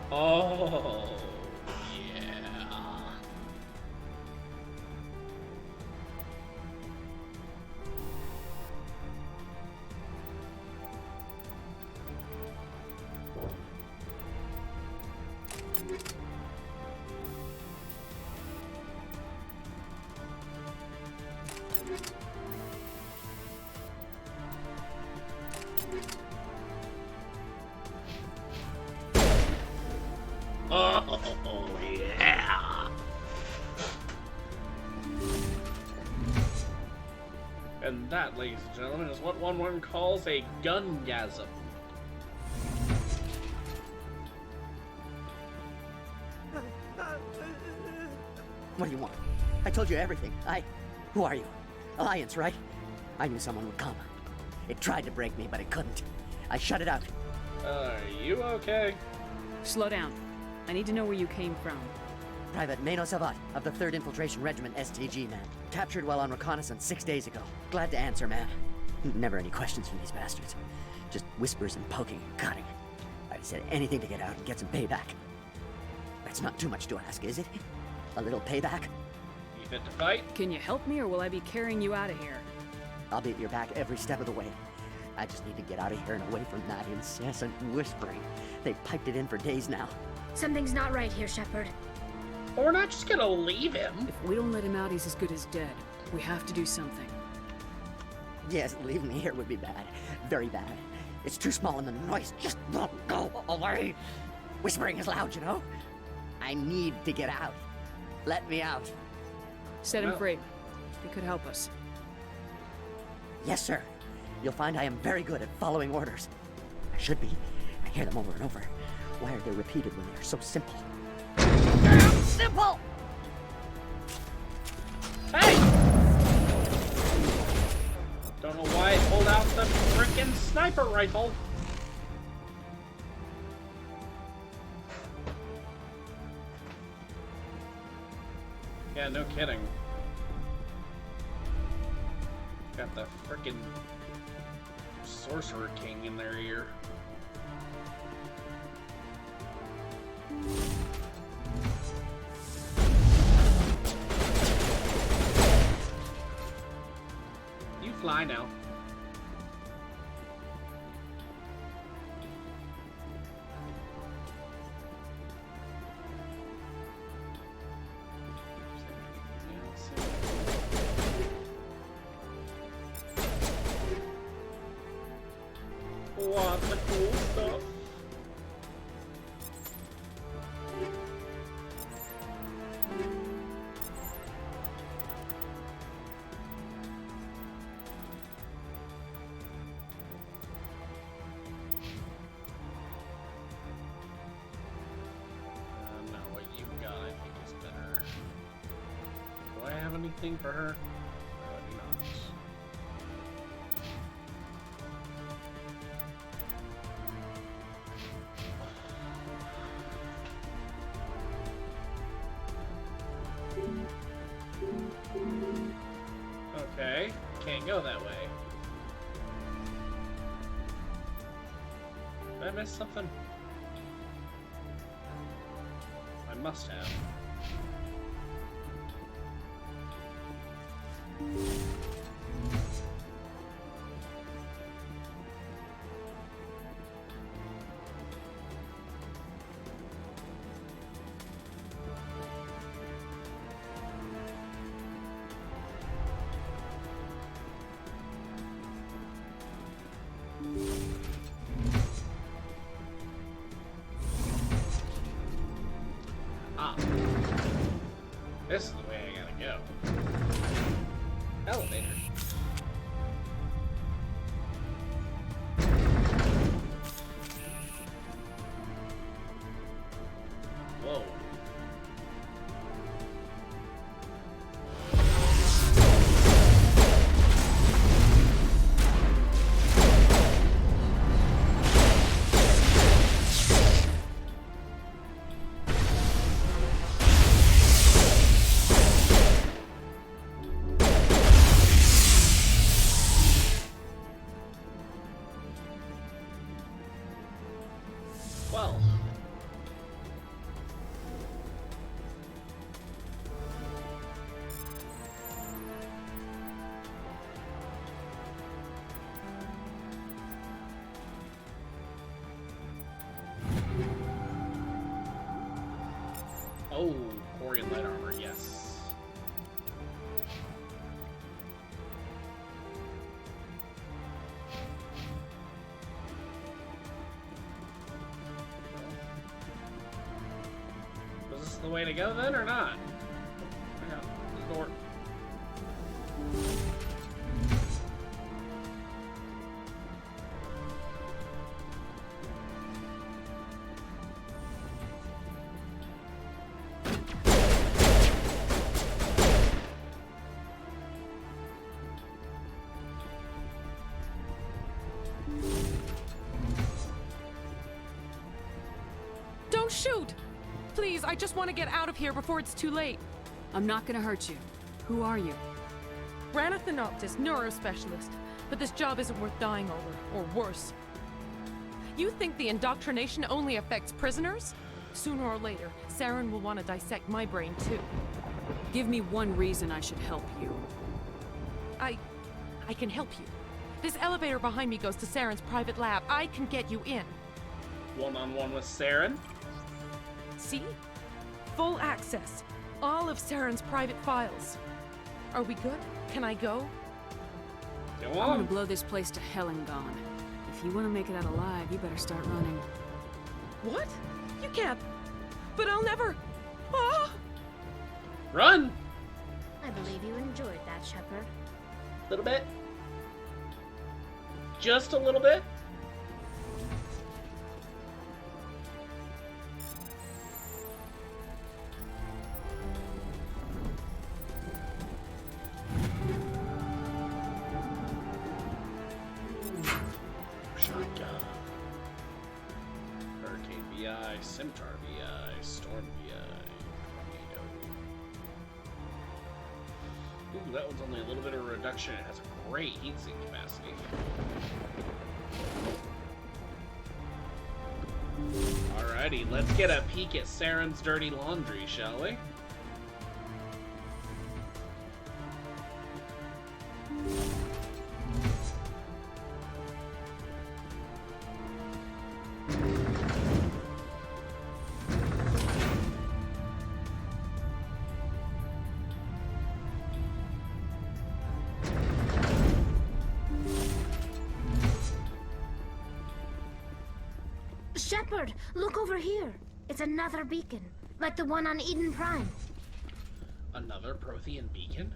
Oh, yeah. Oh, yeah. And that, ladies and gentlemen, is what one calls a gungasm. What do you want? I told you everything. Who are you? Alliance, right? I knew someone would come. It tried to break me, but it couldn't. I shut it out. Are you okay? Slow down. I need to know where you came from. Private Mano Savat of the 3rd Infiltration Regiment STG, man. Captured while on reconnaissance 6 days ago. Glad to answer, man. Never any questions from these bastards. Just whispers and poking and cutting. I'd said anything to get out and get some payback. That's not too much to ask, is it? A little payback? You fit to fight? Can you help me, or will I be carrying you out of here? I'll be at your back every step of the way. I just need to get out of here and away from that incessant whispering. They've piped it in for days now. Something's not right here, Shepard. We're not just gonna leave him. If we don't let him out, he's as good as dead. We have to do something. Yes, leaving me here would be bad. Very bad. It's too small and the noise just won't go away. Whispering is loud, you know? I need to get out. Let me out. Set him free. He could help us. Yes, sir. You'll find I am very good at following orders. I should be. I hear them over and over. Why are they repeated when they are so simple? Damn simple! Hey! Don't know why I pulled out the frickin' sniper rifle. Yeah, no kidding. Got the frickin' Sorcerer King in their ear. You fly now. What the cool stuff. No, what you got I think is better. Do I have anything for her? No, I do not. Okay, can't go that way. Did I miss something? I must have. This is the way I gotta go. Elevator. the way to go then, or not? Yeah, the door. Don't shoot! Please, I just want to get out of here before it's too late. I'm not gonna hurt you. Who are you? Ranathanoptis, neurospecialist. But this job isn't worth dying over, or worse. You think the indoctrination only affects prisoners? Sooner or later, Saren will want to dissect my brain too. Give me one reason I should help you. I can help you. This elevator behind me goes to Saren's private lab. I can get you in. One-on-one with Saren? See? Full access. All of Saren's private files. Are we good? Can I go? Go I'm on. gonna blow this place to hell and gone. If you want to make it out alive, you better start running. What? You can't. But I'll never. Ah! Run! I believe you enjoyed that, Shepard. A little bit. Just a little bit. Shotgun. Hurricane VI, Scimitar VI, Storm VI, Tornado. Ooh, that one's only a little bit of a reduction. It has a great heatsink capacity. Alrighty, let's get a peek at Saren's dirty laundry, shall we? Shepard, look over here. It's another beacon, like the one on Eden Prime. Another Prothean beacon?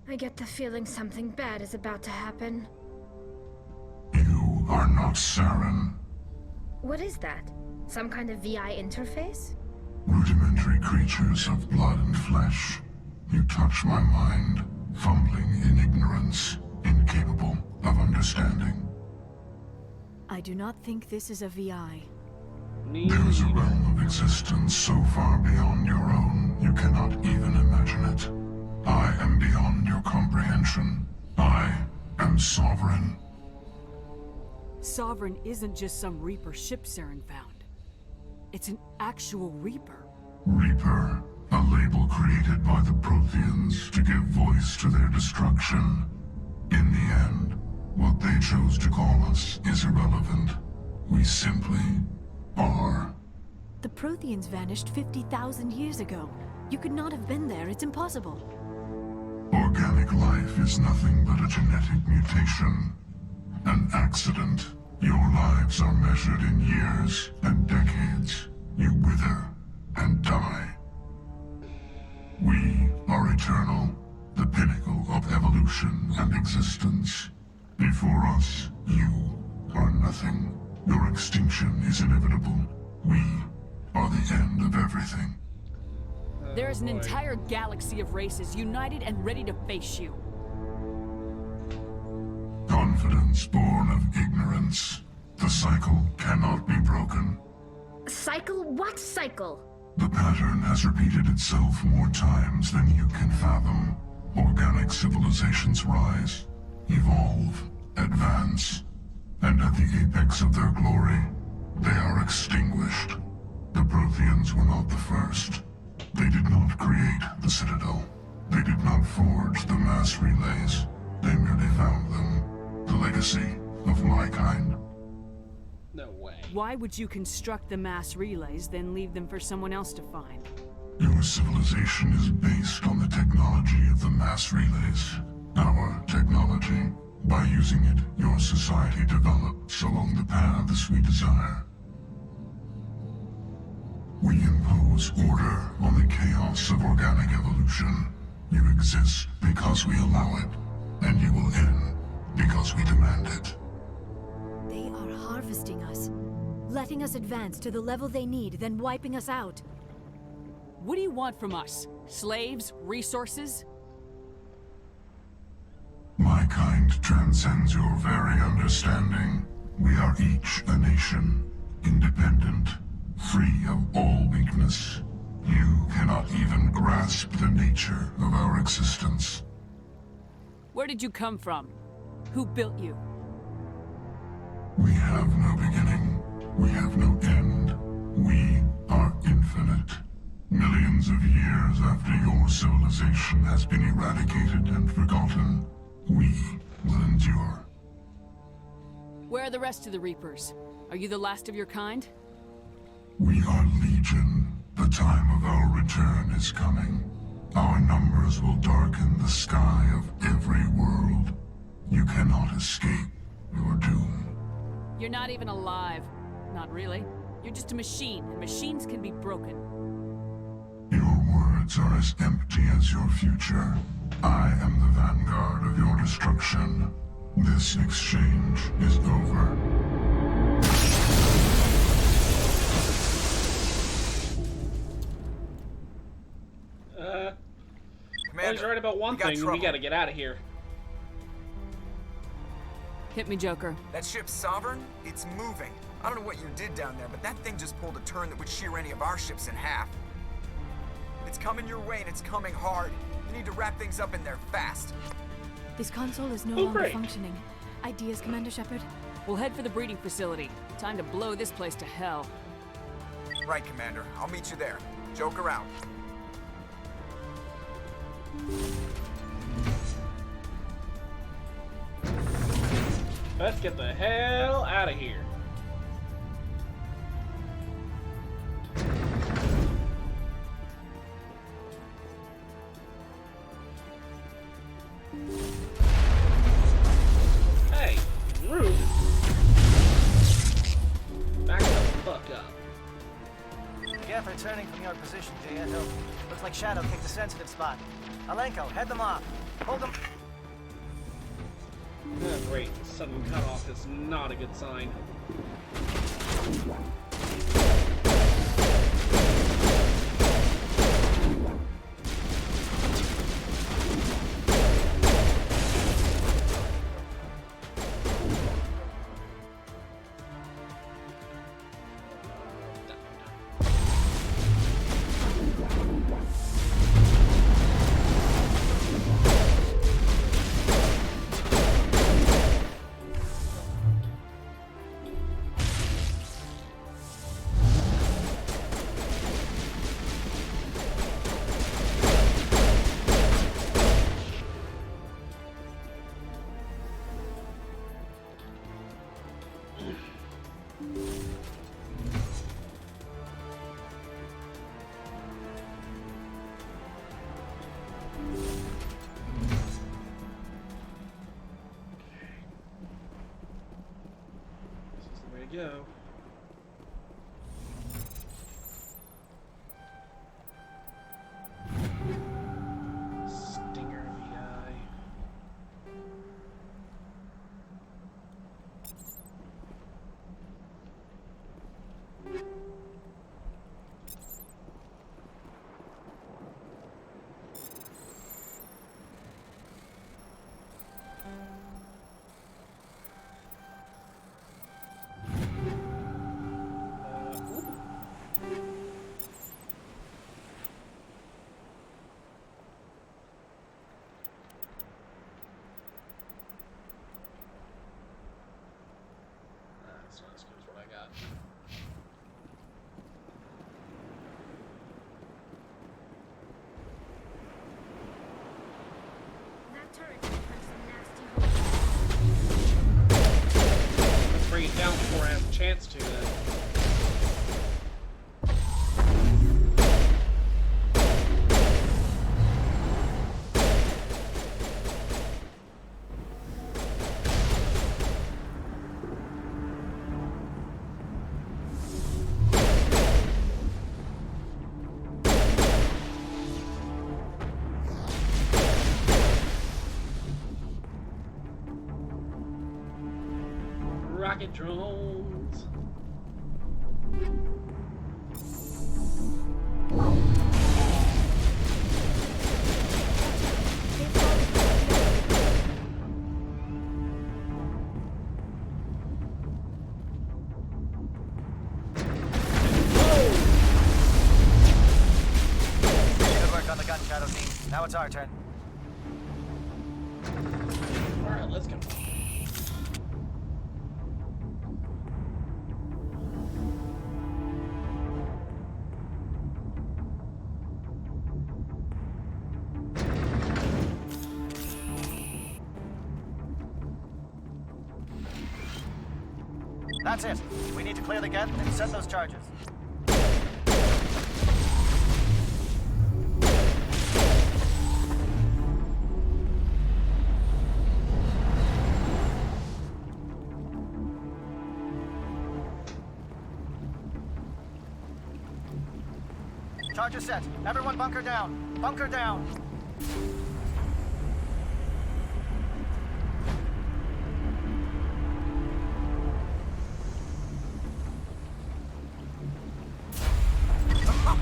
I get the feeling something bad is about to happen. You are not Saren. What is that? Some kind of VI interface? Rudimentary creatures of blood and flesh. You touch my mind, fumbling in ignorance, incapable of understanding. I do not think this is a VI. There is a realm of existence so far beyond your own, you cannot even imagine it. I am beyond your comprehension. I am Sovereign. Sovereign isn't just some Reaper ship Saren found. It's an actual Reaper. Reaper, a label created by the Protheans to give voice to their destruction. In the end, what they chose to call us is irrelevant. We simply are. The Protheans vanished 50,000 years ago. You could not have been there. It's impossible. Organic life is nothing but a genetic mutation. An accident. Your lives are measured in years and decades. You wither and die. We are eternal, the pinnacle of evolution and existence. Before us, you are nothing. Your extinction is inevitable. We are the end of everything. There is an entire galaxy of races united and ready to face you. confidence born of ignorance. The cycle cannot be broken. Cycle? What cycle? The pattern has repeated itself more times than you can fathom. Organic civilizations rise, evolve, advance, and at the apex of their glory, they are extinguished. The Protheans were not the first. They did not create the Citadel. They did not forge the mass relays. They merely found them. The legacy of my kind. No way. Why would you construct the mass relays, then leave them for someone else to find? Your civilization is based on the technology of the mass relays. Our technology. By using it, your society develops along the paths we desire. We impose order on the chaos of organic evolution. You exist because we allow it, and you will end because we demand it. They are harvesting us, letting us advance to the level they need, then wiping us out. What do you want from us? Slaves? Resources? My kind transcends your very understanding. We are each a nation, independent, free of all weakness. You cannot even grasp the nature of our existence. Where did you come from? Who built you? We have no beginning. We have no end. We are infinite. Millions of years after your civilization has been eradicated and forgotten, we will endure. Where are the rest of the Reapers? Are you the last of your kind? We are legion. The time of our return is coming. Our numbers will darken the sky of every world. You cannot escape your doom. You're not even alive. Not really. You're just a machine, and machines can be broken. Your words are as empty as your future. I am the vanguard of your destruction. This exchange is over. Well, he's right about one thing. We gotta get out of here. Hit me, Joker. That ship's Sovereign? It's moving. I don't know what you did down there, but that thing just pulled a turn that would shear any of our ships in half. It's coming your way, and it's coming hard. You need to wrap things up in there fast. This console is no longer functioning. Ideas, Commander Shepard? We'll head for the breeding facility. Time to blow this place to hell. Right, Commander. I'll meet you there. Joker out. Let's get the hell out of here. Hey, rude. Back the fuck up. Geth returning from your position, J.N.O. Looks like Shadow kicked a sensitive spot. Alenko, head them off. Hold them. Oh, great. Sudden cutoff is not a good sign. Go. Stinger in the eye. what I got. That turret can punch some nasty holes. Let's bring it down before I have a chance to then. Rocket drones. Good work on the gun, Shadow team. Now it's our turn. Alright, let's go. That's it. We need to clear the gate and set those charges. Charges set. Everyone bunker down. Bunker down.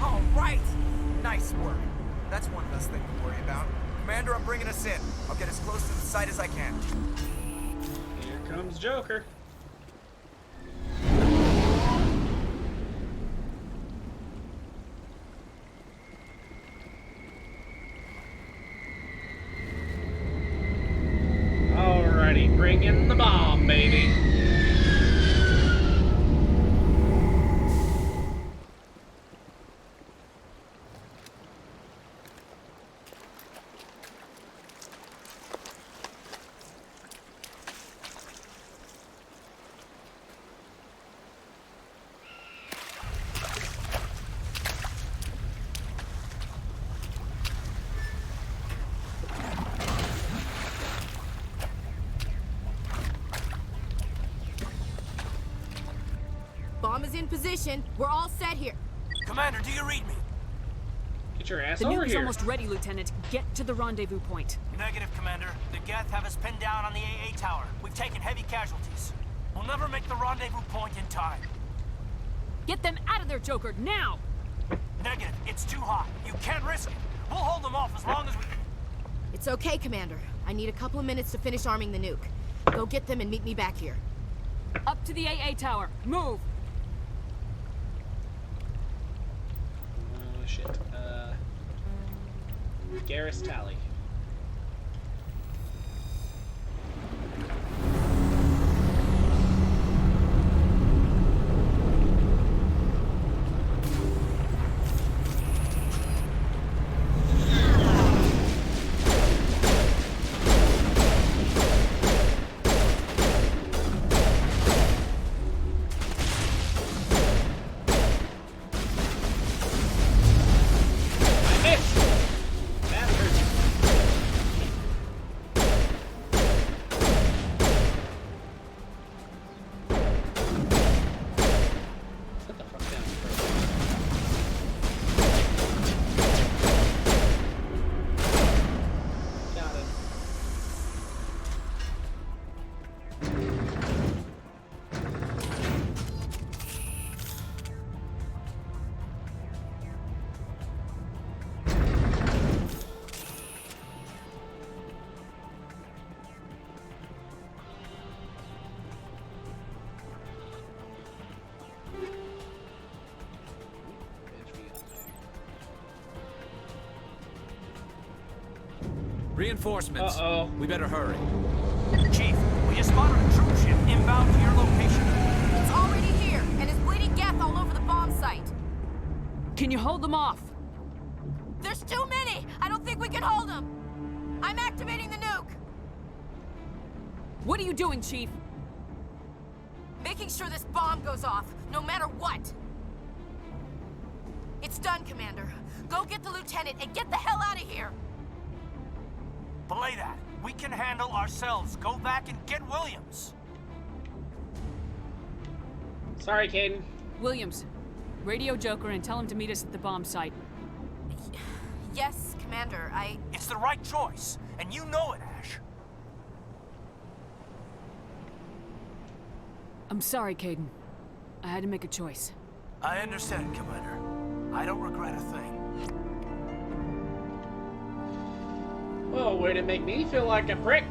All right! Nice work. That's one less thing to worry about. Commander, I'm bringing us in. I'll get as close to the site as I can. Here comes Joker. Alrighty, bring in the bomb, baby. Bomb is in position. We're all set here. Commander, do you read me? Get your ass The over nuke is here. almost ready, Lieutenant. Get to the rendezvous point. Negative, Commander. The Geth have us pinned down on the AA tower. We've taken heavy casualties. We'll never make the rendezvous point in time. Get them out of there, Joker, now! Negative. It's too hot. You can't risk it. We'll hold them off as long as we... It's okay, Commander. I need a couple of minutes to finish arming the nuke. Go get them and meet me back here. Up to the AA tower. Move! Oh, shit. Garrus Tally. Reinforcements. Uh-oh. We better hurry. Chief, we just spotted a troop ship inbound to your location. It's Can you hold them off? There's too many! I don't think we can hold them! I'm activating the nuke! What are you doing, Chief? Making sure this bomb goes off, no matter what! It's done, Commander. Go get the lieutenant and get the hell out of here! Belay that. We can handle ourselves. Go back and get Williams. Sorry, Caden. Williams, radio Joker and tell him to meet us at the bomb site. Yes, Commander, It's the right choice, and you know it, Ash. I'm sorry, Caden. I had to make a choice. I understand, Commander. I don't regret a thing. Well, way to make me feel like a prick.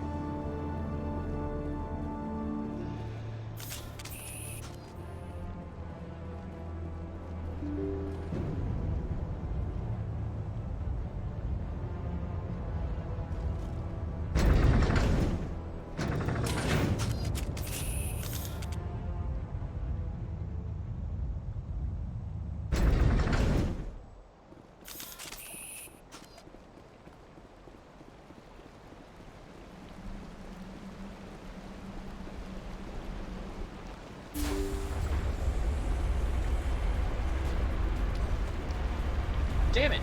Damn it.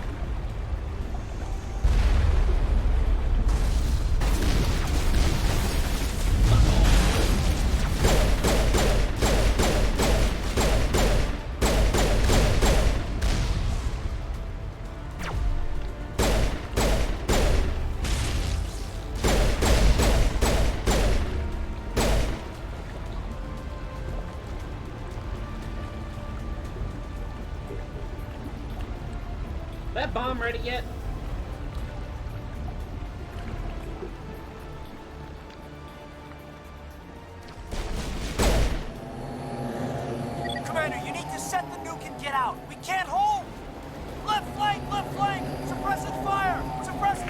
That bomb ready yet? Commander, you need to set the nuke and get out. We can't hold! Left flank! Left flank! Suppressing fire! Suppressing...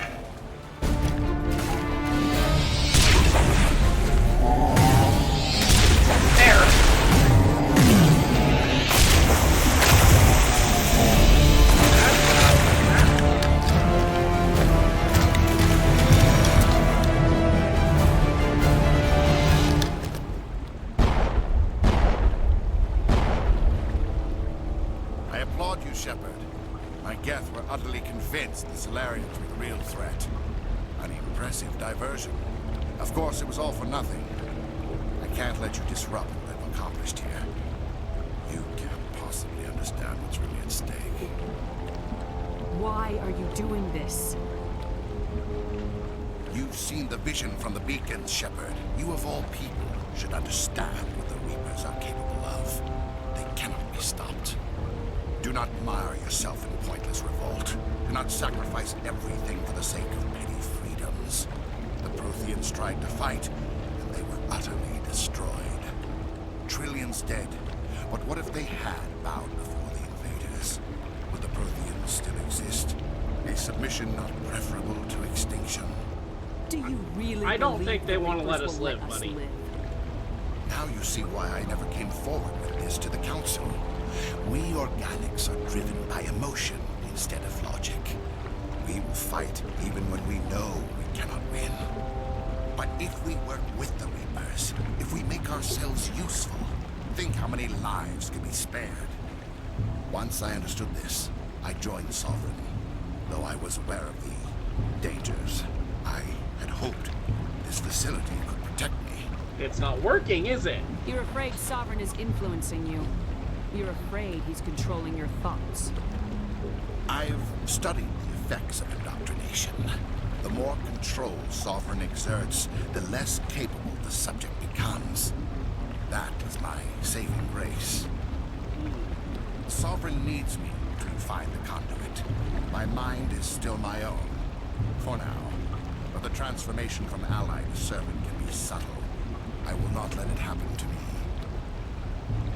Shepard. My Geth were utterly convinced the Solarians were the real threat. An impressive diversion. Of course, it was all for nothing. I can't let you disrupt what I've accomplished here. You can't possibly understand what's really at stake. Why are you doing this? You've seen the vision from the beacons, Shepard. You of all people should understand what the Reapers are capable of. They cannot be stopped. Do not mire yourself in pointless revolt. Do not sacrifice everything for the sake of petty freedoms. The Protheans tried to fight, and they were utterly destroyed. Trillions dead. But what if they had bowed before the invaders? Would the Protheans still exist? A submission not preferable to extinction. Do you really I don't think they want to let us live, buddy. Now you see why I never came forward with this to the Council. We organics are driven by emotion instead of logic. We will fight even when we know we cannot win. But if we work with the Reapers, if we make ourselves useful, think how many lives could be spared. Once I understood this, I joined Sovereign. Though I was aware of the dangers, I had hoped this facility could protect me. It's not working, is it? You're afraid Sovereign is influencing you. You're afraid he's controlling your thoughts. I've studied the effects of indoctrination. The more control Sovereign exerts, the less capable the subject becomes. That is my saving grace. Sovereign needs me to find the conduit. My mind is still my own, for now. But the transformation from ally to servant can be subtle. I will not let it happen to me.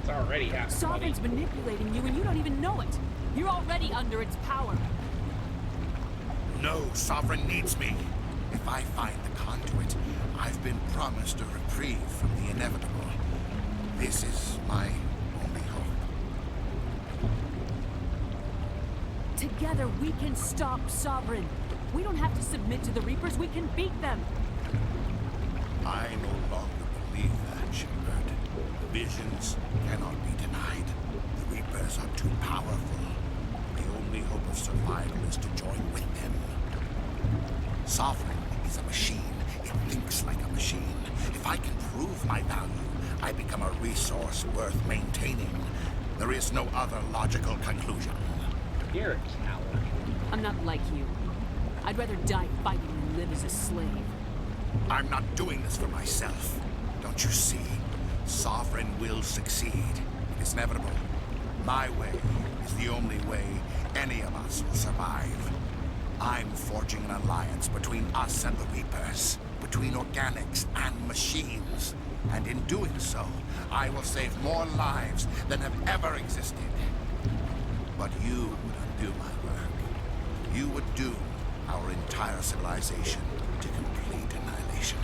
It's already happening. Sovereign's manipulating you and you don't even know it. You're already under its power. No, Sovereign needs me. If I find the conduit, I've been promised a reprieve from the inevitable. This is my only hope. Together we can stop Sovereign. We don't have to submit to the Reapers, we can beat them. I no longer believe that, Shepard. The visions cannot be denied. The Reapers are too powerful. The only hope of survival is to join with them. Sovereign is a machine. It thinks like a machine. If I can prove my value, I become a resource worth maintaining. There is no other logical conclusion. You're a coward. I'm not like you. I'd rather die fighting than live as a slave. I'm not doing this for myself. Don't you see? Sovereign will succeed. It is inevitable. My way is the only way any of us will survive. I'm forging an alliance between us and the Reapers, between organics and machines. And in doing so, I will save more lives than have ever existed. But you would undo my work. You would doom our entire civilization to complete annihilation.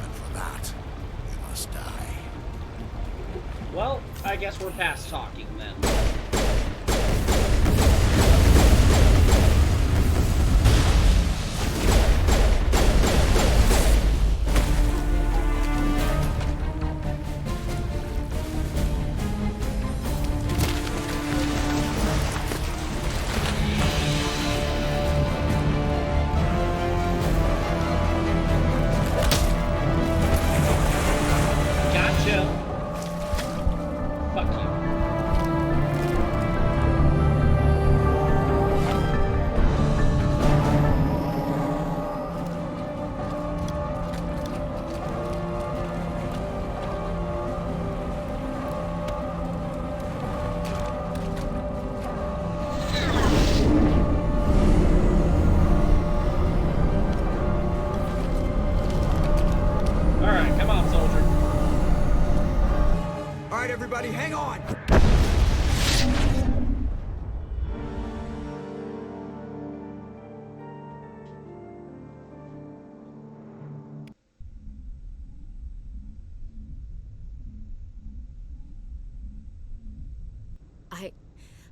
And for that, you must die. Well, I guess we're past talking then. Hang on!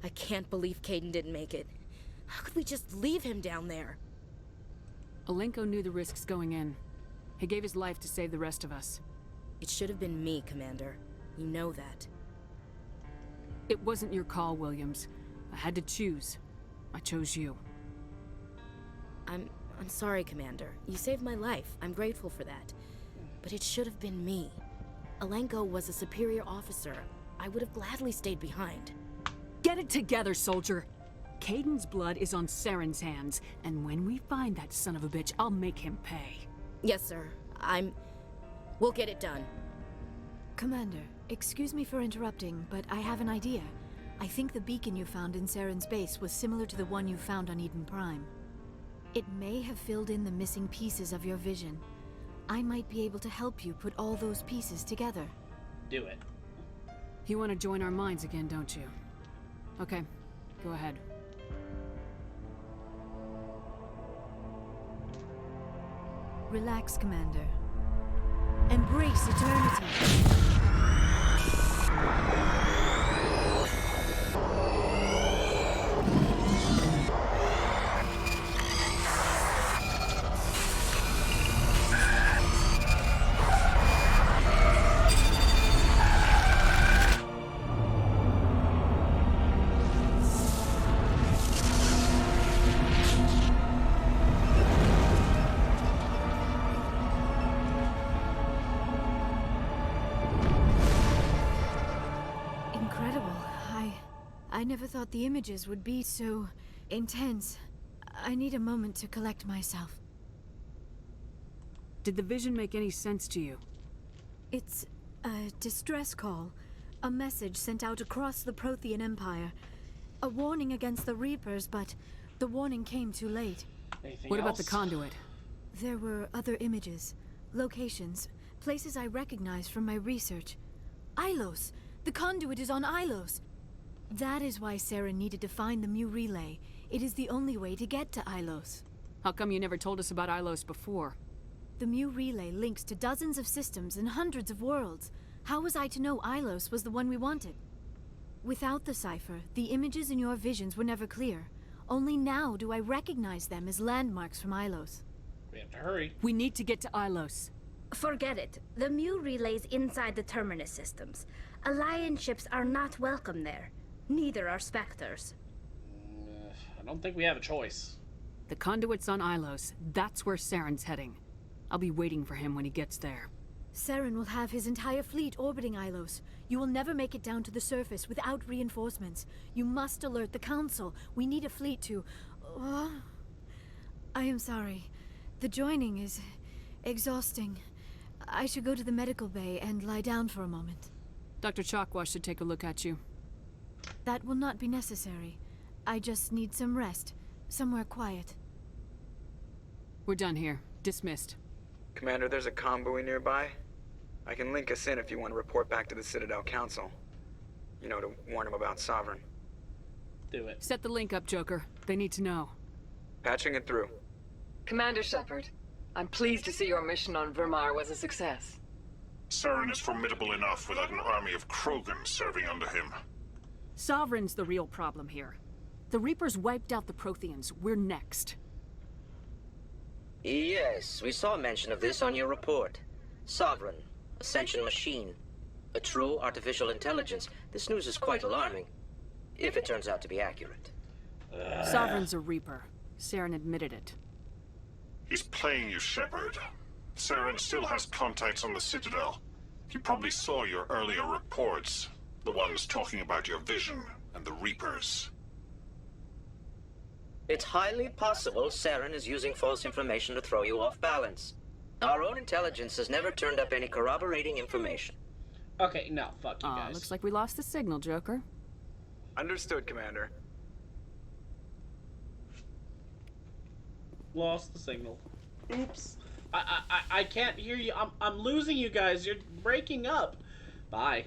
I can't believe Caden didn't make it. How could we just leave him down there? Alenko knew the risks going in. He gave his life to save the rest of us. It should have been me, Commander. You know that. It wasn't your call, Williams. I had to choose. I chose you. I'm sorry, Commander. You saved my life. I'm grateful for that. But it should have been me. Alenko was a superior officer. I would have gladly stayed behind. Get it together, soldier! Caden's blood is on Saren's hands, and when we find that son of a bitch, I'll make him pay. Yes, sir. We'll get it done. Commander, excuse me for interrupting, but I have an idea. I think the beacon you found in Saren's base was similar to the one you found on Eden Prime. It may have filled in the missing pieces of your vision. I might be able to help you put all those pieces together. Do it. You want to join our minds again, don't you? Okay, go ahead. Relax, Commander. Embrace eternity. I never thought the images would be so intense. I need a moment to collect myself. Did the vision make any sense to you? It's a distress call. A message sent out across the Prothean Empire. A warning against the Reapers, but the warning came too late. What about the conduit? There were other images, locations, places I recognized from my research. Ilos! The conduit is on Ilos! That is why Saren needed to find the Mu relay. It is the only way to get to Ilos. How come you never told us about Ilos before? The Mu relay links to dozens of systems and hundreds of worlds. How was I to know Ilos was the one we wanted? Without the cipher, the images in your visions were never clear. Only now do I recognize them as landmarks from Ilos. We have to hurry. We need to get to Ilos. Forget it. The Mu relay's inside the Terminus systems. Alliance ships are not welcome there. Neither are Spectres. I don't think we have a choice. The conduit's on Ilos. That's where Saren's heading. I'll be waiting for him when he gets there. Saren will have his entire fleet orbiting Ilos. You will never make it down to the surface without reinforcements. You must alert the Council. We need a fleet to... I am sorry. The joining is exhausting. I should go to the medical bay and lie down for a moment. Dr. Chakwa should take a look at you. That will not be necessary. I just need some rest. Somewhere quiet. We're done here. Dismissed. Commander, there's a comm buoy nearby. I can link us in if you want to report back to the Citadel Council. You know, to warn them about Sovereign. Do it. Set the link up, Joker. They need to know. Patching it through. Commander Shepard, I'm pleased to see your mission on Virmire was a success. Saren is formidable enough without an army of Krogan serving under him. Sovereign's the real problem here. The Reapers wiped out the Protheans. We're next. Yes, we saw mention of this on your report. Sovereign, Ascension machine, a true artificial intelligence. This news is quite alarming, if it turns out to be accurate. Sovereign's a Reaper. Saren admitted it. He's playing you, Shepard. Saren still has contacts on the Citadel. He probably saw your earlier reports. The ones talking about your vision and the Reapers. It's highly possible Saren is using false information to throw you off balance. Our own intelligence has never turned up any corroborating information. Okay, no, fuck you guys. Looks like we lost the signal, Joker. Understood, Commander. Lost the signal. Oops. I can't hear you. I'm losing you guys. You're breaking up. Bye.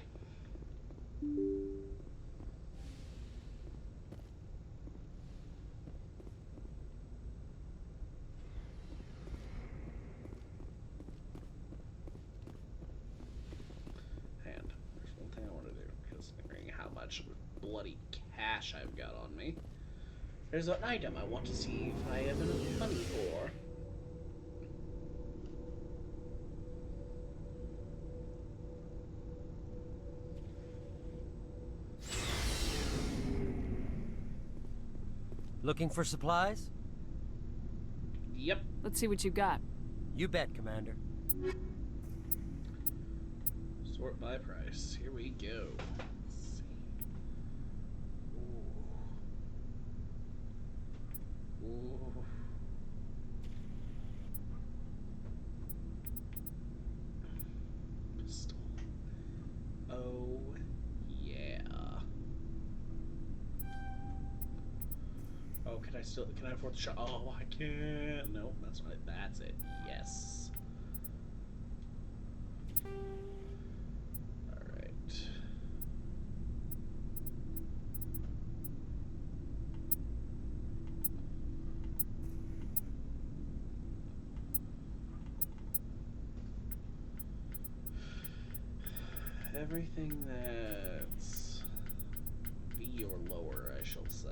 And there's one thing I want to do, considering how much bloody cash I've got on me. There's an item I want to see if I have enough money for. Looking for supplies? Yep. Let's see what you got. You bet, Commander. Sort by price. Here we go. Let's see. Ooh. Ooh. Pistol. Oh, yeah. Oh, can I afford the shot? Oh, I can't. No, that's not it. That's it. Yes. Alright. Everything that's B or lower I shall sell.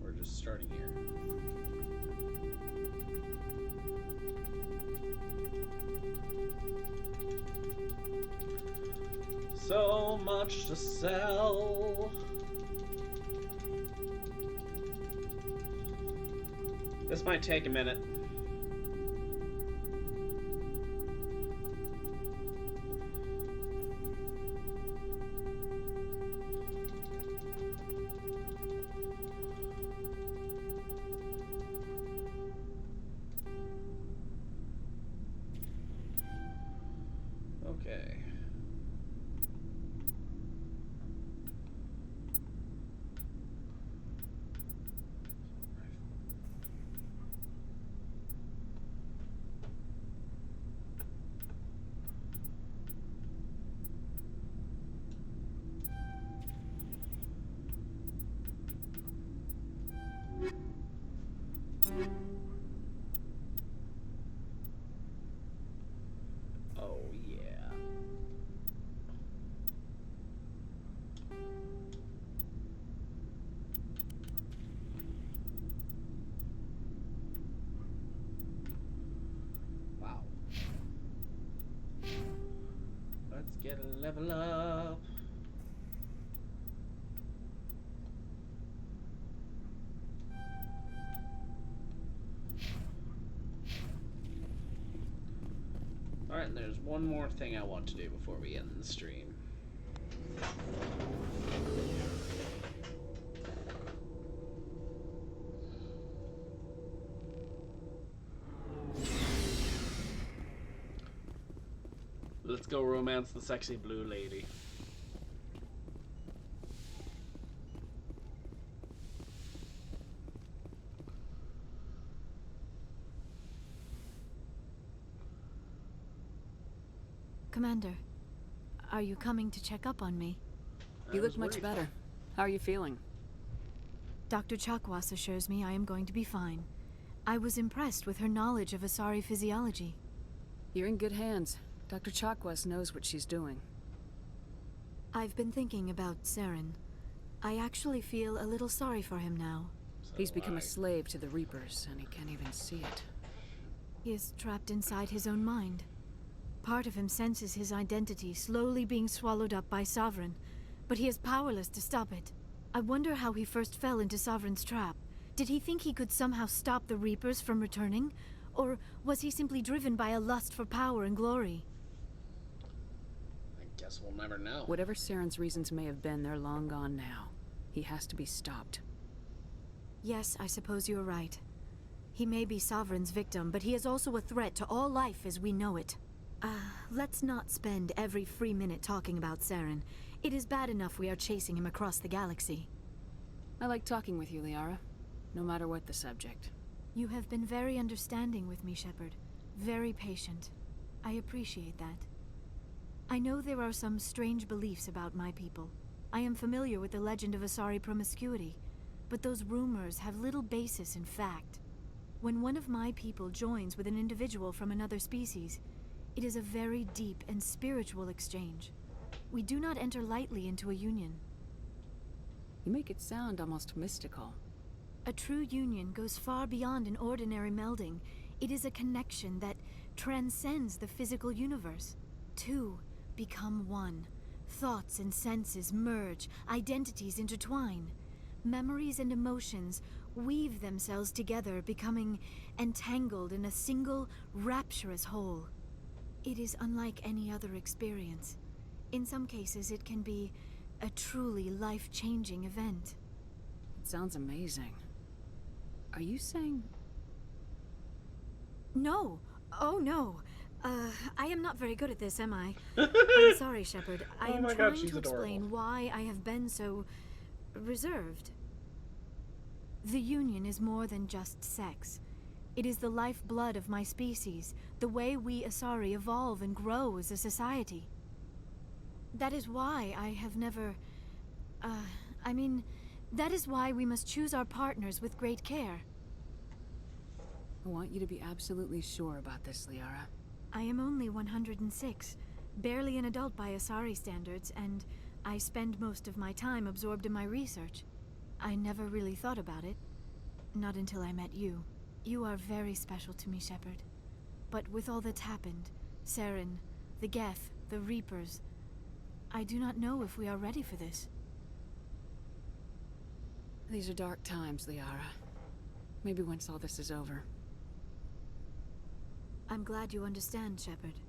We're just starting here. So much to sell. This might take a minute. Okay. Oh, yeah. Get a level up. Alright, and there's one more thing I want to do before we end the stream. Let's go romance the sexy blue lady. Commander, are you coming to check up on me? You look much better. How are you feeling? Dr. Chakwas assures me I am going to be fine. I was impressed with her knowledge of Asari physiology. You're in good hands. Dr. Chakwas knows what she's doing. I've been thinking about Saren. I actually feel a little sorry for him now. He's become a slave to the Reapers, and he can't even see it. He is trapped inside his own mind. Part of him senses his identity slowly being swallowed up by Sovereign, but he is powerless to stop it. I wonder how he first fell into Sovereign's trap. Did he think he could somehow stop the Reapers from returning? Or was he simply driven by a lust for power and glory? I guess we'll never know. Whatever Saren's reasons may have been, they're long gone now. He has to be stopped. Yes, I suppose you're right. He may be Sovereign's victim, but he is also a threat to all life as we know it. Let's not spend every free minute talking about Saren. It is bad enough we are chasing him across the galaxy. I like talking with you, Liara, no matter what the subject. You have been very understanding with me, Shepard. Very patient. I appreciate that. I know there are some strange beliefs about my people. I am familiar with the legend of Asari promiscuity, but those rumors have little basis in fact. When one of my people joins with an individual from another species, it is a very deep and spiritual exchange. We do not enter lightly into a union. You make it sound almost mystical. A true union goes far beyond an ordinary melding. It is a connection that transcends the physical universe. Two become one. Thoughts and senses merge, identities intertwine. Memories and emotions weave themselves together, becoming entangled in a single, rapturous whole. It is unlike any other experience. In some cases, it can be a truly life-changing event. It sounds amazing. Are you saying... No. Oh, no. I am not very good at this, am I? I'm sorry, Shepard. I am trying to explain why I have been so... reserved. The Union is more than just sex. It is the lifeblood of my species, the way we Asari evolve and grow as a society. That is why I have never... that is why we must choose our partners with great care. I want you to be absolutely sure about this, Liara. I am only 106, barely an adult by Asari standards, and I spend most of my time absorbed in my research. I never really thought about it. Not until I met you. You are very special to me, Shepard. But with all that's happened, Saren, the Geth, the Reapers, I do not know if we are ready for this. These are dark times, Liara. Maybe once all this is over. I'm glad you understand, Shepard.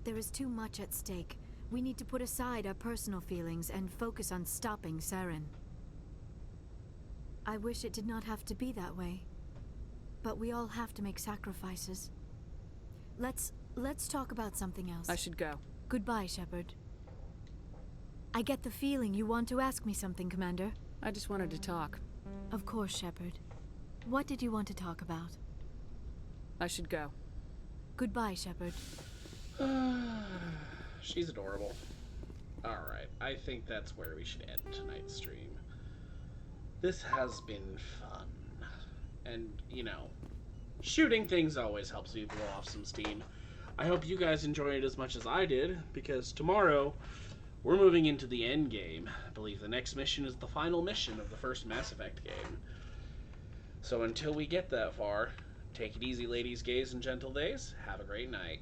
There is too much at stake. We need to put aside our personal feelings and focus on stopping Saren. I wish it did not have to be that way. But we all have to make sacrifices. Let's talk about something else. I should go. Goodbye, Shepard. I get the feeling you want to ask me something, Commander. I just wanted to talk. Of course, Shepard. What did you want to talk about? I should go. Goodbye, Shepard. She's adorable. Alright, I think that's where we should end tonight's stream. This has been fun. And, you know, shooting things always helps me blow off some steam. I hope you guys enjoyed it as much as I did, because tomorrow we're moving into the end game. I believe the next mission is the final mission of the first Mass Effect game. So until we get that far, take it easy, ladies, gays, and gentle days. Have a great night.